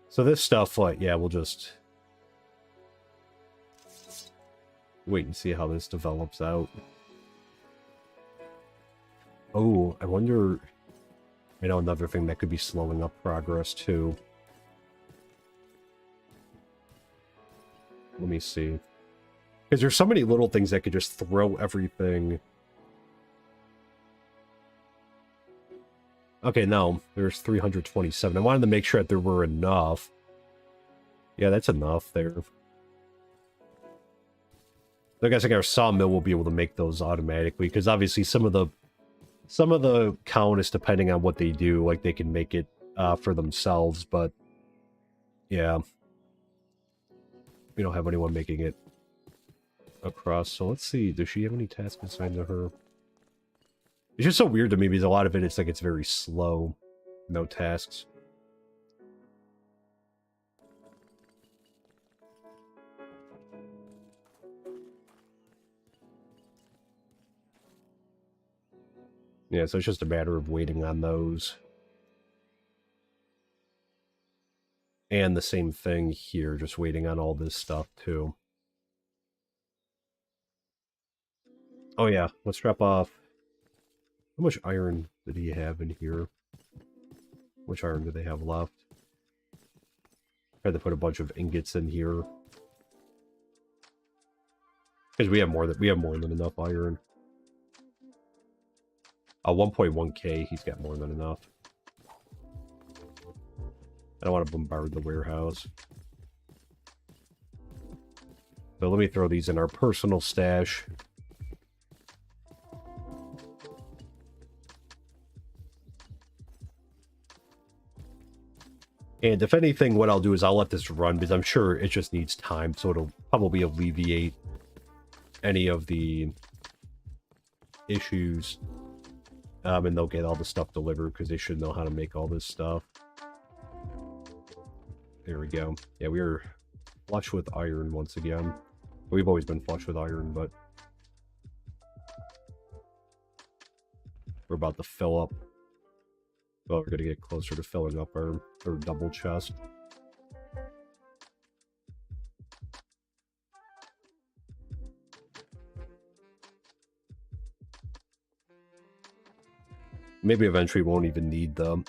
So this stuff, like, yeah, we'll just... wait and see how this develops out. Oh, I wonder... I know another thing that could be slowing up progress, too. Let me see. Because there's so many little things that could just throw everything... Okay, no. There's 327. I wanted to make sure that there were enough. Yeah, that's enough there. I guess like our sawmill will be able to make those automatically, because obviously some of the colonists, depending on what they do, like they can make it for themselves, but yeah, we don't have anyone making it across. So let's see, does she have any tasks assigned to her? It's just so weird to me because a lot of it, it's like it's very slow, no tasks. Yeah, so it's just a matter of waiting on those. And the same thing here, just waiting on all this stuff too. Oh yeah, let's drop off. How much iron did he have in here? Which iron do they have left? I had to put a bunch of ingots in here. Because we have more than enough iron. 1.1k, he's got more than enough. I don't want to bombard the warehouse. So let me throw these in our personal stash. And if anything, what I'll do is I'll let this run, because I'm sure it just needs time, so it'll probably alleviate any of the issues. And they'll get all the stuff delivered, because they should know how to make all this stuff. There we go. Yeah, we are flush with iron once again. We've always been flush with iron, but we're about to fill up. Well, we're going to get closer to filling up our double chest. Maybe eventually we won't even need the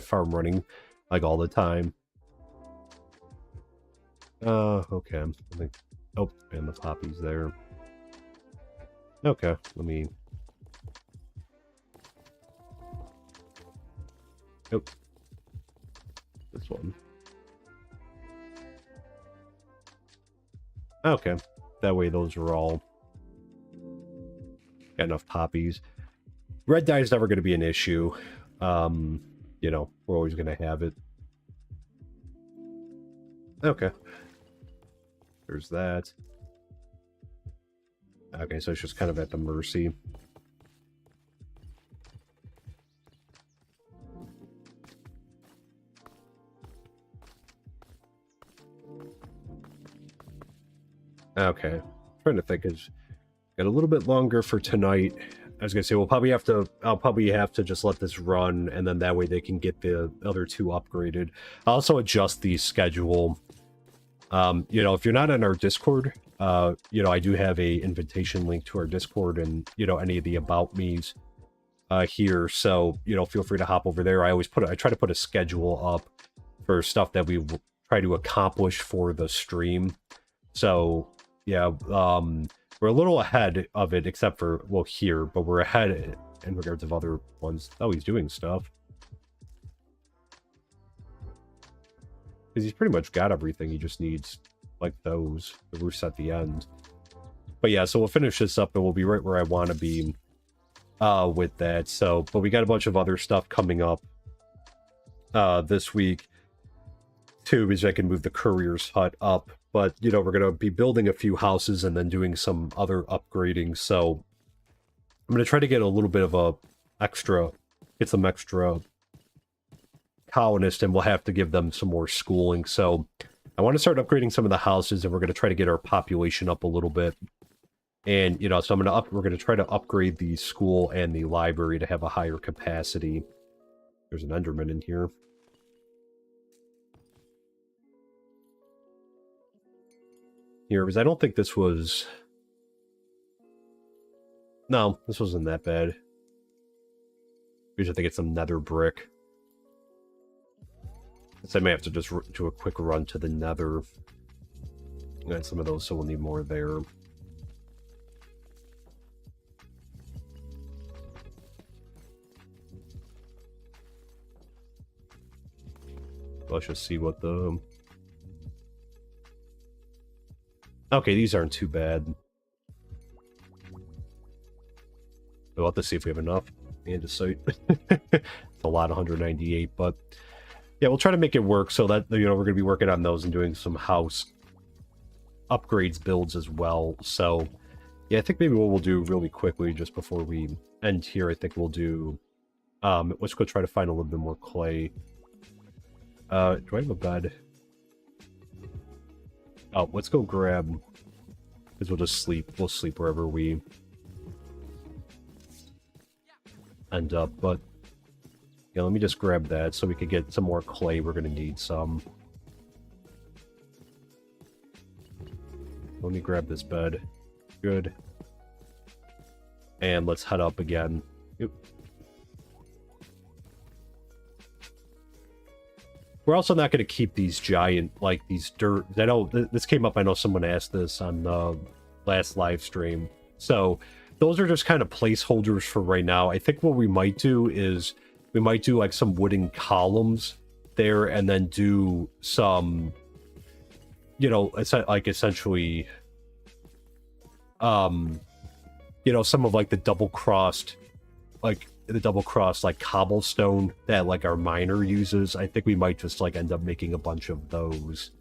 farm running like all the time. Okay. I think, oh, and the poppy's there. Okay, let me... Nope. This one. Okay. That way those are all... Got enough poppies. Red dye is never going to be an issue. You know, we're always going to have it. Okay. There's that. Okay, so it's just kind of at the mercy. Okay. I'm trying to think, is got a little bit longer for tonight. I was gonna say I'll probably have to just let this run, and then that way they can get the other two upgraded. I'll also adjust the schedule. You know, if you're not on our Discord, you know, I do have a invitation link to our Discord and, you know, any of the about me's here. So, you know, feel free to hop over there. I try to put a schedule up for stuff that we try to accomplish for the stream. So, yeah, we're a little ahead of it, except for, well, here, but we're ahead in regards of other ones. Oh, he's doing stuff. Because he's pretty much got everything. He just needs, like, the roofs at the end. But yeah, so we'll finish this up, and we'll be right where I want to be with that. So, but we got a bunch of other stuff coming up this week, too, because I can move the courier's hut up. But, you know, we're going to be building a few houses and then doing some other upgrading. So I'm going to try to get a little bit of get some extra colonists, and we'll have to give them some more schooling. So I want to start upgrading some of the houses, and we're going to try to get our population up a little bit. And, you know, so we're going to try to upgrade the school and the library to have a higher capacity. There's an Enderman in here. Here, because I don't think this was... No, this wasn't that bad. We just have to get some nether brick. So I may have to just do a quick run to the nether. And some of those, so we'll need more there. Let's just see what the... Okay, these aren't too bad. We'll have to see if we have enough andesite. It's a lot, 198, but yeah, we'll try to make it work so that, you know, we're going to be working on those and doing some house upgrades builds as well. So yeah, I think maybe what we'll do really quickly just before we end here, I think we'll do, let's go try to find a little bit more clay. Do I have a bed? Oh, let's go grab, because we'll just sleep. We'll sleep wherever we end up. But yeah, let me just grab that so we could get some more clay. We're going to need some. Let me grab this bed. Good. And let's head up again. Yep. We're also not going to keep these giant, like, these dirt... I know, this came up, I know someone asked this on the last live stream. So, those are just kind of placeholders for right now. I think what we might do is, we might do, like, some wooden columns there, and then do some, you know, like, essentially, you know, some of, like, the double-crossed, like cobblestone that, like, our miner uses. I think we might just, like, end up making a bunch of those.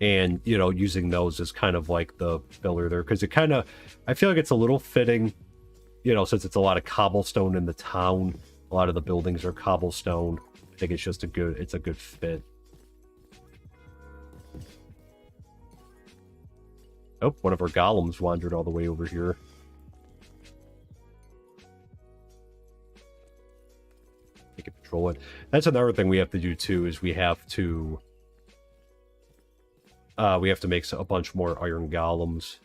And, you know, using those as kind of like the filler there, because it kind of, I feel like it's a little fitting, you know, since it's a lot of cobblestone in the town. A lot of the buildings are cobblestone. I think it's just a good fit. Oh, one of our golems wandered all the way over here. We can patrol it. That's another thing we have to do too, is we have to make a bunch more iron golems.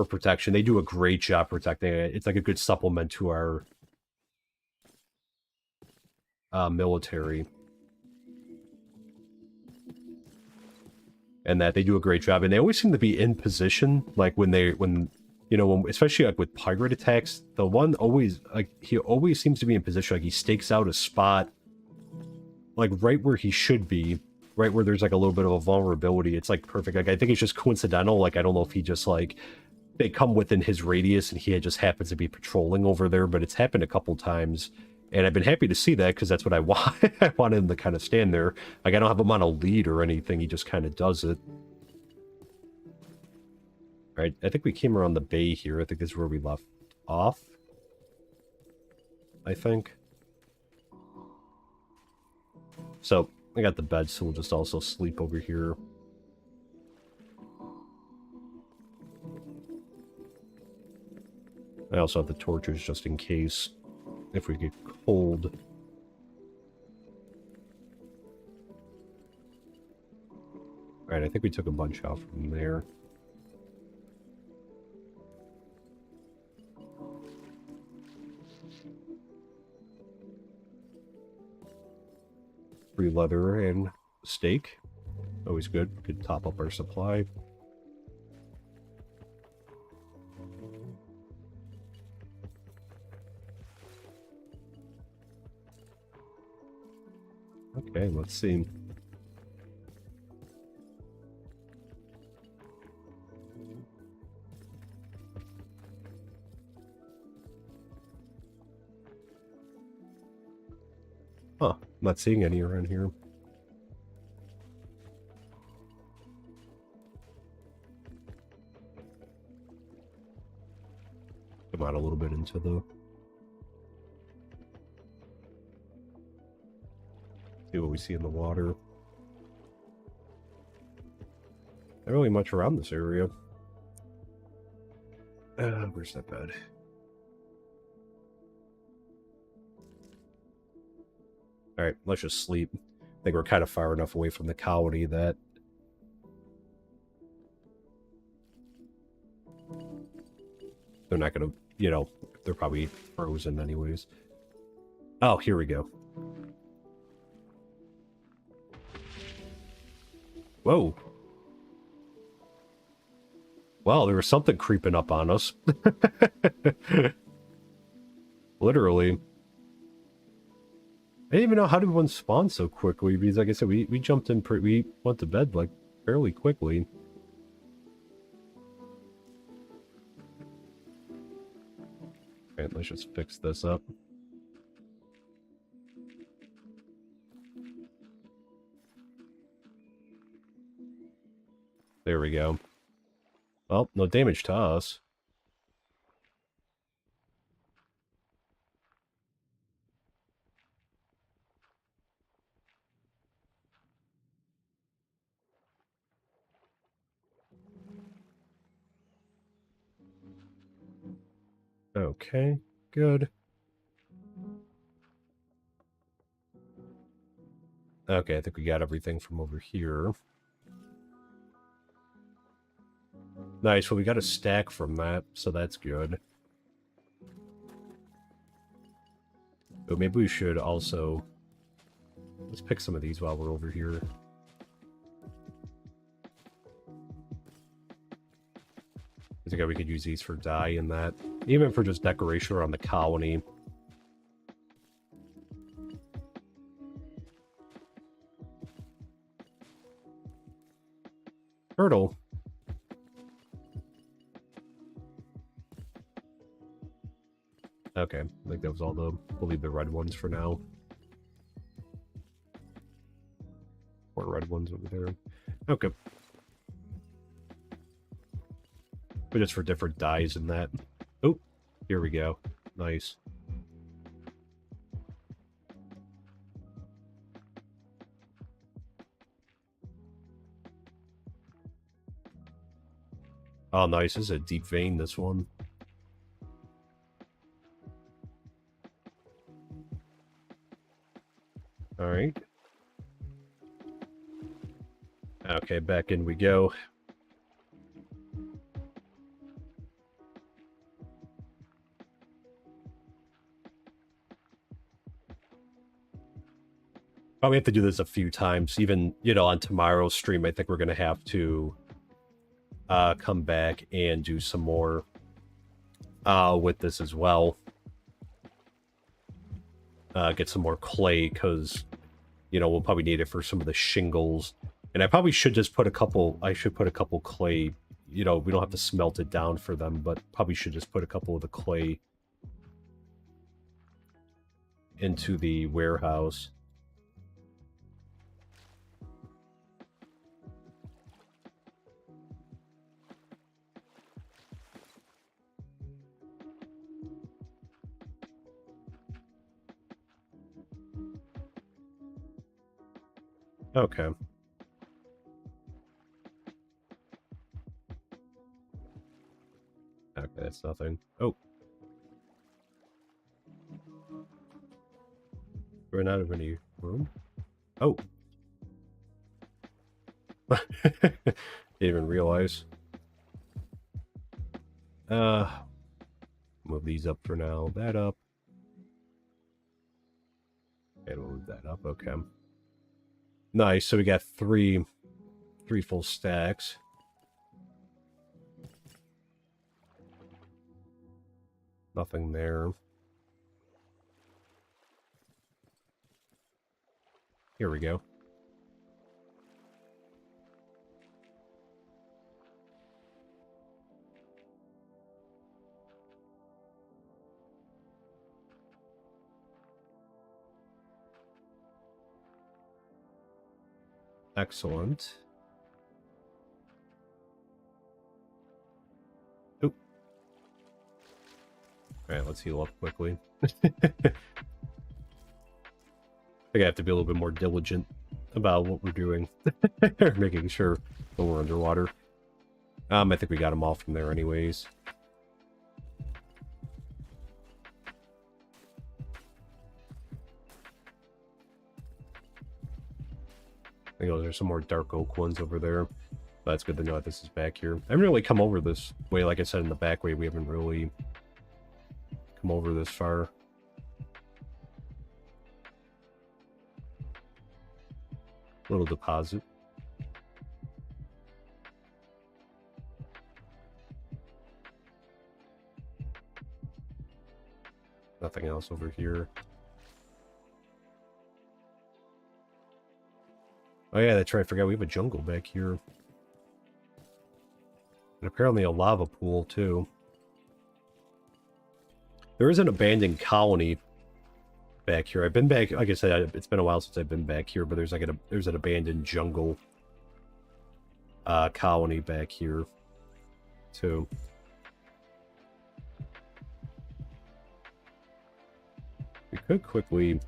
for protection. They do a great job protecting it. It's like a good supplement to our military. And that they do a great job. And they always seem to be in position, like when you know, especially like with pirate attacks, the one always, like, he always seems to be in position, like he stakes out a spot, like right where he should be, right where there's like a little bit of a vulnerability. It's like perfect. Like I think it's just coincidental. Like I don't know if he just like, they come within his radius and he just happens to be patrolling over there, but it's happened a couple times. And I've been happy to see that because that's what I want. I want him to kind of stand there. Like I don't have him on a lead or anything. He just kind of does it. All right, I think we came around the bay here. I think this is where we left off. I think. So, I got the bed, so we'll just also sleep over here. I also have the torches just in case if we get cold. Alright, I think we took a bunch out from there. Free leather and steak. Always good. Could top up our supply. Okay, let's see. Huh, not seeing any around here. Come out a little bit into the... See what we see in the water. Not really much around this area. Where's that bed? Alright, let's just sleep. I think we're kind of far enough away from the colony that... they're not gonna, you know, they're probably frozen anyways. Oh, here we go. Whoa. Wow, there was something creeping up on us. Literally. I didn't even know how did one spawn so quickly, because like I said, we jumped in, we went to bed like fairly quickly. Alright, let's just fix this up. There we go. Well, no damage to us. Okay, good. Okay, I think we got everything from over here. Nice, well we got a stack from that, so that's good. But maybe we should also... let's pick some of these while we're over here. I think we could use these for dye and that. Even for just decoration around the colony. Turtle. Okay, I think that was all the... we'll leave the red ones for now. 4 red ones over there. Okay. But just for different dyes and that. Oh, here we go. Nice. Oh, nice. This is a deep vein, this one. Alright. Okay, back in we go. Probably have to do this a few times. Even, you know, on tomorrow's stream, I think we're going to have to come back and do some more with this as well. Get some more clay, because, you know, we'll probably need it for some of the shingles. And I probably should just put a couple, I should put a couple clay, you know, we don't have to smelt it down for them, but probably should just put a couple of the clay into the warehouse. Okay. Okay, that's nothing. Oh. Run out of any room? Oh. Didn't even realize. Move these up for now. That up. And we'll move that up. Okay. Nice. So we got three full stacks. Nothing there. Here we go. Excellent. Oop. Alright, let's heal up quickly. I think I have to be a little bit more diligent about what we're doing. Making sure when we're underwater. I think we got them all from there anyways. I think those are some more dark oak ones over there. But it's good to know that this is back here. I haven't really come over this way. Like I said, in the back way, we haven't really come over this far. Little deposit. Nothing else over here. Oh yeah, that's right. I forgot we have a jungle back here. And apparently a lava pool, too. There is an abandoned colony back here. I've been back, like I said, it's been a while since I've been back here, but there's like there's an abandoned jungle colony back here, too. We could quickly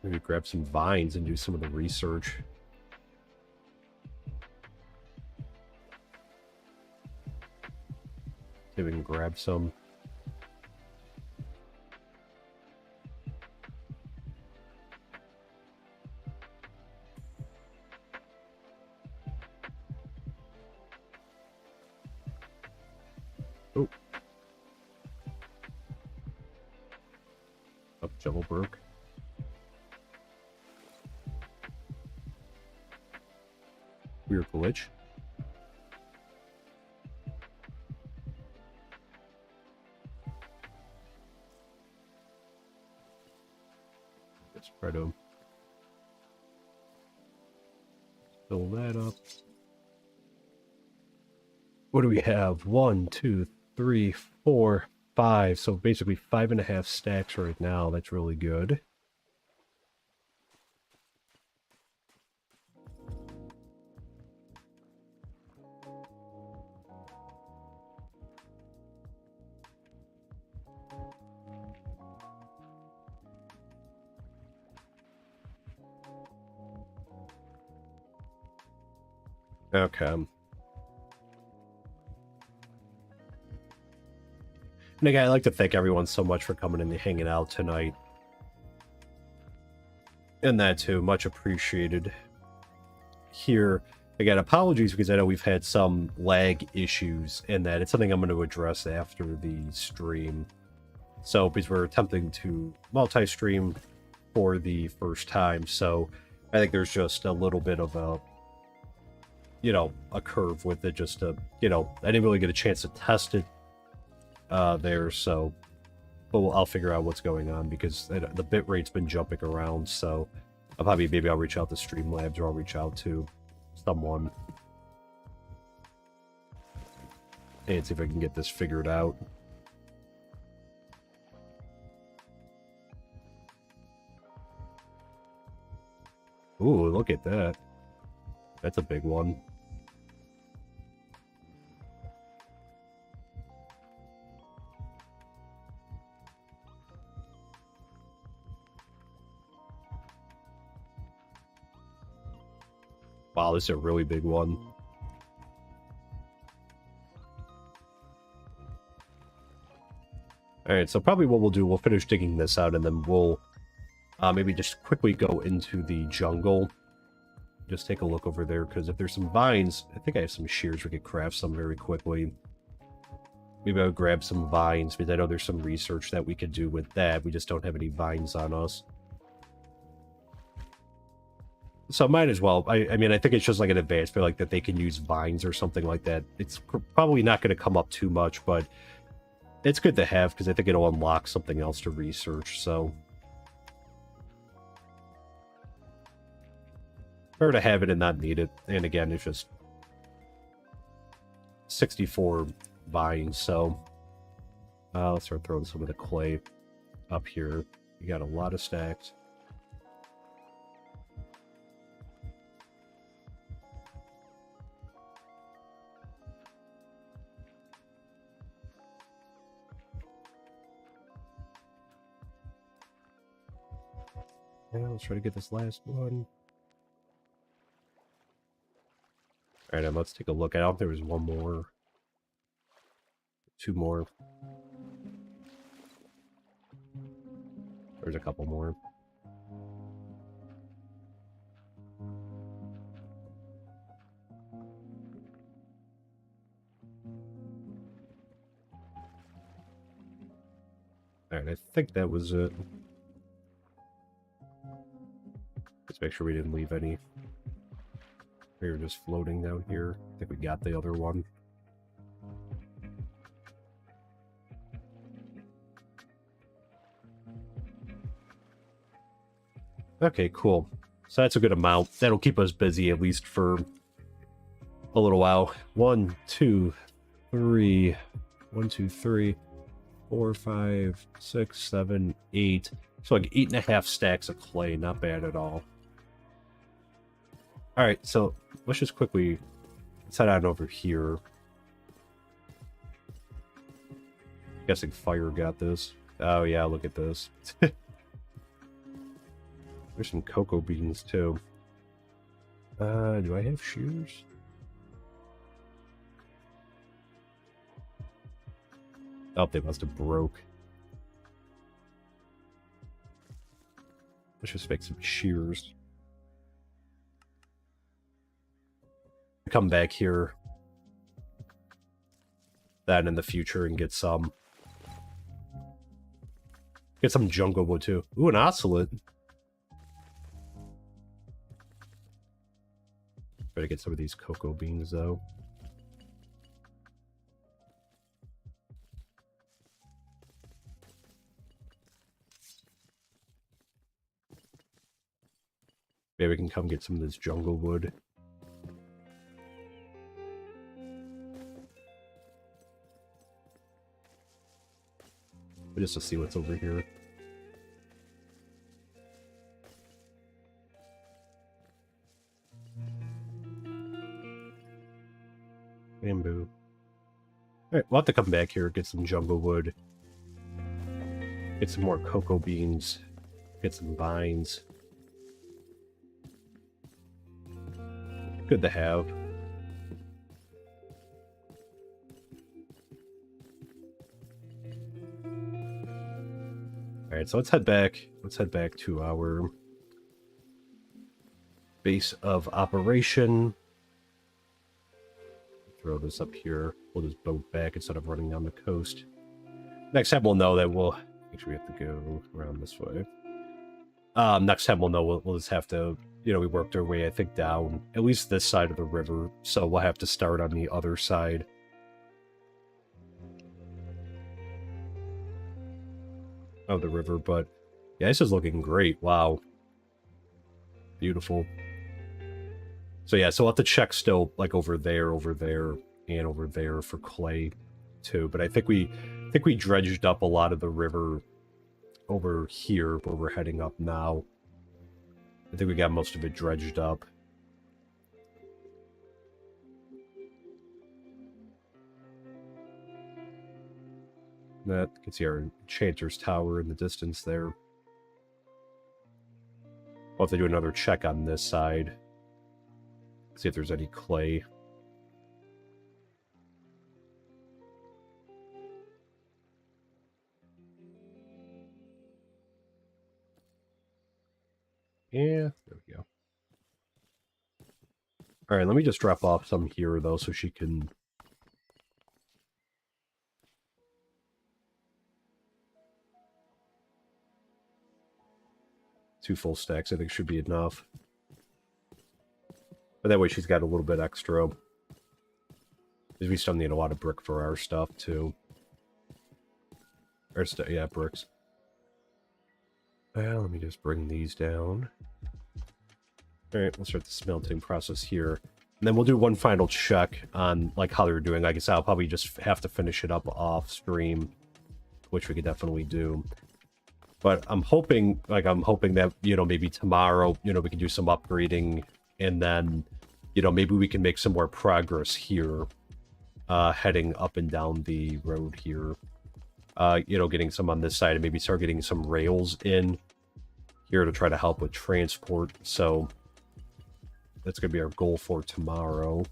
maybe grab some vines and do some of the research. See if we can grab some. Oh. Up, jungle broke. Weird glitch. Let's try to fill that up. What do we have? 1, 2, 3, 4, 5. So basically 5.5 stacks right now. That's really good. Okay. And again, I'd like to thank everyone so much for coming in and hanging out tonight. And that too, much appreciated. Here, again, apologies because I know we've had some lag issues in that. It's something I'm going to address after the stream. So, because we're attempting to multi-stream for the first time, so I think there's just a little bit of a, a curve with it, just to, I didn't really get a chance to test it there, so, but I'll figure out what's going on, because the bit rate's been jumping around, so maybe I'll reach out to Streamlabs, or I'll reach out to someone and see if I can get this figured out. Ooh, look at that. That's a big one. Wow, this is a really big one. Alright, so probably what we'll do, we'll finish digging this out, and then we'll maybe just quickly go into the jungle. Just take a look over there, because if there's some vines, I think I have some shears we could craft some very quickly. Maybe I'll grab some vines, because I know there's some research that we could do with that. We just don't have any vines on us. So might as well. I mean, I think it's just like an advancement, like that they can use vines or something like that. It's probably not going to come up too much, but it's good to have, because I think it'll unlock something else to research, so. Better to have it and not need it. And again, it's just 64 vines, so let's start throwing some of the clay up here. You got a lot of stacks. Yeah, let's try to get this last one. Alright, now let's take a look. I don't think there was one more. Two more. There's a couple more. Alright, I think that was it. Let's make sure we didn't leave any. We were just floating down here. I think we got the other one. Okay, cool. So that's a good amount. That'll keep us busy at least for a little while. 1, 2, 3. 1, 2, 3. 4, 5, 6, 7, 8. So like 8.5 stacks of clay. Not bad at all. Alright, so let's just quickly head on over here. Guessing fire got this. Oh yeah, look at this. There's some cocoa beans too. Do I have shears? Oh, they must have broke. Let's just make some shears. Come back here then in the future and get some jungle wood too. Ooh, an ocelot. Try to get some of these cocoa beans though. Maybe we can come get some of this jungle wood. Just to see what's over here. Bamboo. Alright, we'll have to come back here, get some jungle wood. Get some more cocoa beans. Get some vines. Good to have. Alright, so let's head back. Let's head back to our base of operation. Throw this up here. We'll just boat back instead of running down the coast. Next time we'll know that we'll... Actually, we have to go around this way. Next time we'll know we'll just have to, you know, we worked our way, I think, down at least this side of the river. So we'll have to start on the other side. Of the river, but yeah, this is looking great. Wow. Beautiful. So yeah, so we'll have to check still, like over there, and over there for clay too. But I think we dredged up a lot of the river over here where we're heading up now. I think we got most of it dredged up. That you can see our Enchanter's Tower in the distance there. We'll have to do another check on this side. See if there's any clay. Yeah, there we go. Alright, let me just drop off some here, though, so she can... Two full stacks, I think, should be enough. But that way she's got a little bit extra. Because we still need a lot of brick for our stuff, too. Yeah, bricks. Well, let me just bring these down. Alright, we'll start the smelting process here. And then we'll do one final check on, like, how they're doing. I guess I'll probably just have to finish it up off stream, which we could definitely do. But I'm hoping that, you know, maybe tomorrow, you know, we can do some upgrading, and then, you know, maybe we can make some more progress here, heading up and down the road here. You know, getting some on this side, and maybe start getting some rails in here to try to help with transport. So that's going to be our goal for tomorrow.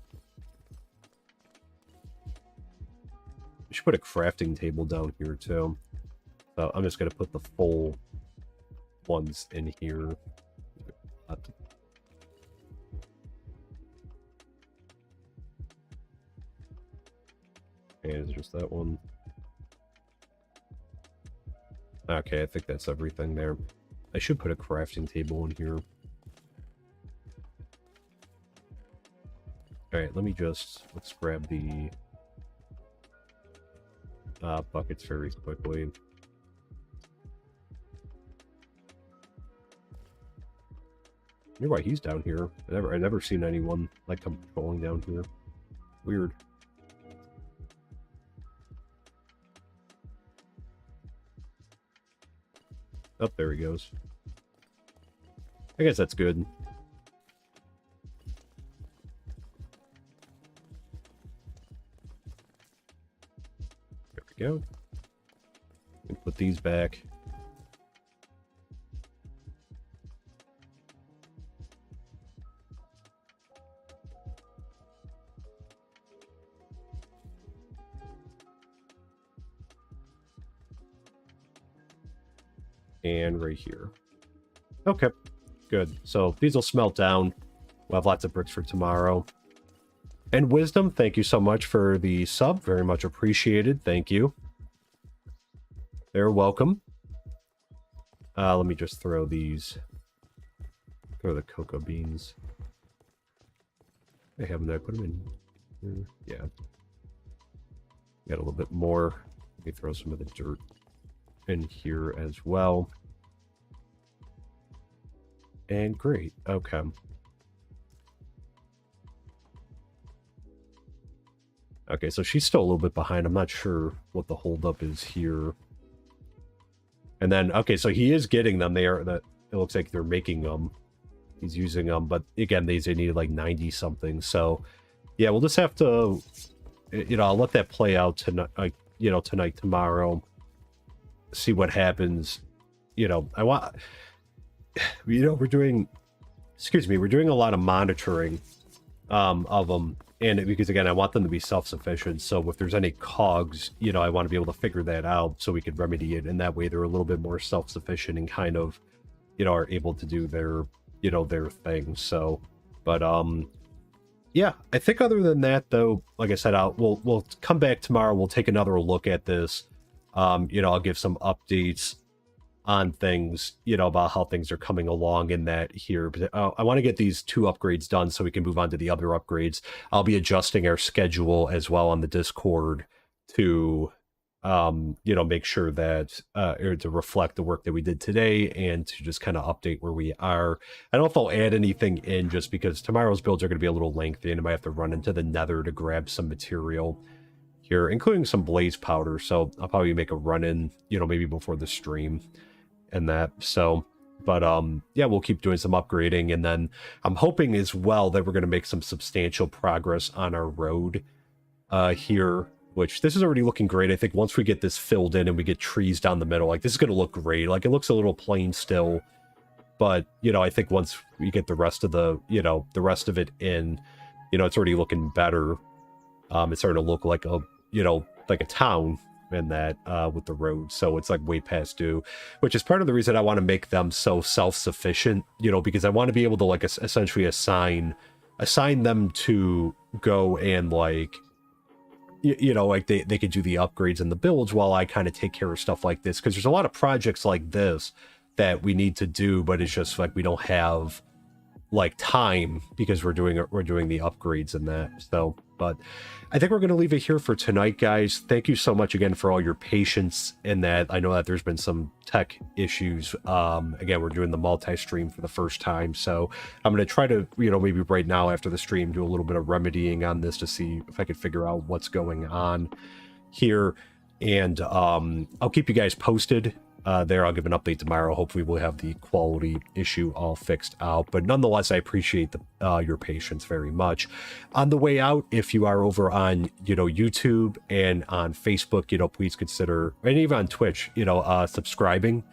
We should put a crafting table down here, too. So I'm just going to put the full ones in here. And it's just that one. Okay, I think that's everything there. I should put a crafting table in here. Alright, let's grab the buckets very quickly. I wonder why he's down here. I've never seen anyone like come patrolling down here. Weird. Oh, there he goes. I guess that's good. There we go. Put these back. And right here. Okay, good. So these will smelt down. We'll have lots of bricks for tomorrow. And Wisdom, thank you so much for the sub. Very much appreciated. Thank you. They're welcome. Let me just throw these. Throw the cocoa beans. I have them there. Put them in here. Yeah. Got a little bit more. Let me throw some of the dirt in here as well. And great. Okay. Okay, so she's still a little bit behind. I'm not sure what the holdup is here. And then, okay, so he is getting them. It looks like they're making them. He's using them, but again, they need like 90 something. So yeah, we'll just have to, you know, I'll let that play out tonight, you know, tomorrow. See what happens. You know, we're doing a lot of monitoring of them, and because again, I want them to be self-sufficient. So if there's any cogs, you know, I want to be able to figure that out so we could remedy it, and that way they're a little bit more self-sufficient and kind of, you know, are able to do their, you know, their thing. So, but yeah, I think other than that, though, like I said, we'll come back tomorrow. We'll take another look at this. You know, I'll give some updates on things, you know, about how things are coming along in that here. But I want to get these 2 upgrades done so we can move on to the other upgrades. I'll be adjusting our schedule as well on the Discord to, you know, make sure that, or to reflect the work that we did today and to just kind of update where we are. I don't know if I'll add anything in just because tomorrow's builds are going to be a little lengthy and I might have to run into the nether to grab some material here, including some blaze powder. So I'll probably make a run in, you know, maybe before the stream and that. So, but yeah, we'll keep doing some upgrading, and then I'm hoping as well that we're going to make some substantial progress on our road here, which this is already looking great. I think once we get this filled in and we get trees down the middle, like this is going to look great. Like it looks a little plain still, but you know, I think once we get the rest of the, you know, the rest of it in, you know, it's already looking better. It's starting to look like a, you know, like a town in that with the road. So it's like way past due, which is part of the reason I want to make them so self-sufficient, you know, because I want to be able to like essentially assign them to go and like, you know, like they could do the upgrades and the builds while I kind of take care of stuff like this, because there's a lot of projects like this that we need to do, but it's just like we don't have like time because we're doing the upgrades and that. So, but I think we're going to leave it here for tonight, guys. Thank you so much again for all your patience in that. I know that there's been some tech issues. Again, we're doing the multi-stream for the first time, so I'm going to try to, you know, maybe right now after the stream do a little bit of remedying on this to see if I could figure out what's going on here, and I'll keep you guys posted. There, I'll give an update tomorrow. Hopefully we'll have the quality issue all fixed out, but nonetheless, I appreciate your patience very much. On the way out, if you are over on, you know, YouTube and on Facebook, you know, please consider, and even on Twitch, you know, subscribing,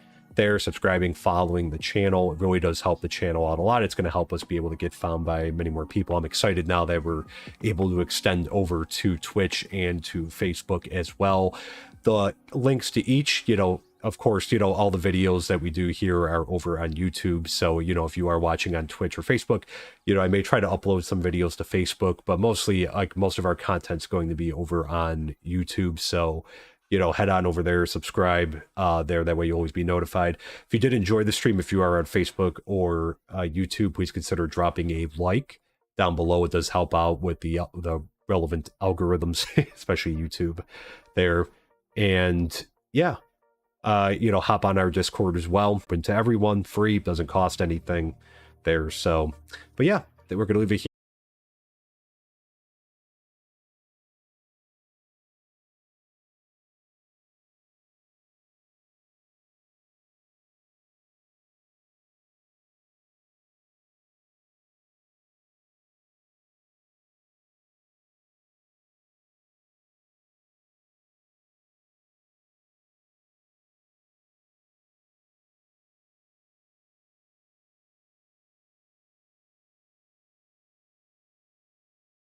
following the channel. It really does help the channel out a lot. It's going to help us be able to get found by many more people. I'm excited now that we're able to extend over to Twitch and to Facebook as well. The links to each, you know, of course, you know, all the videos that we do here are over on YouTube. So, you know, if you are watching on Twitch or Facebook, you know, I may try to upload some videos to Facebook, but mostly, like, most of our content's going to be over on YouTube. So, you know, head on over there, subscribe there. That way you'll always be notified. If you did enjoy the stream, if you are on Facebook or YouTube, please consider dropping a like down below. It does help out with the relevant algorithms, especially YouTube there. And yeah, you know, hop on our Discord as well. Open to everyone, free, doesn't cost anything there. So, but yeah, we're going to leave it here.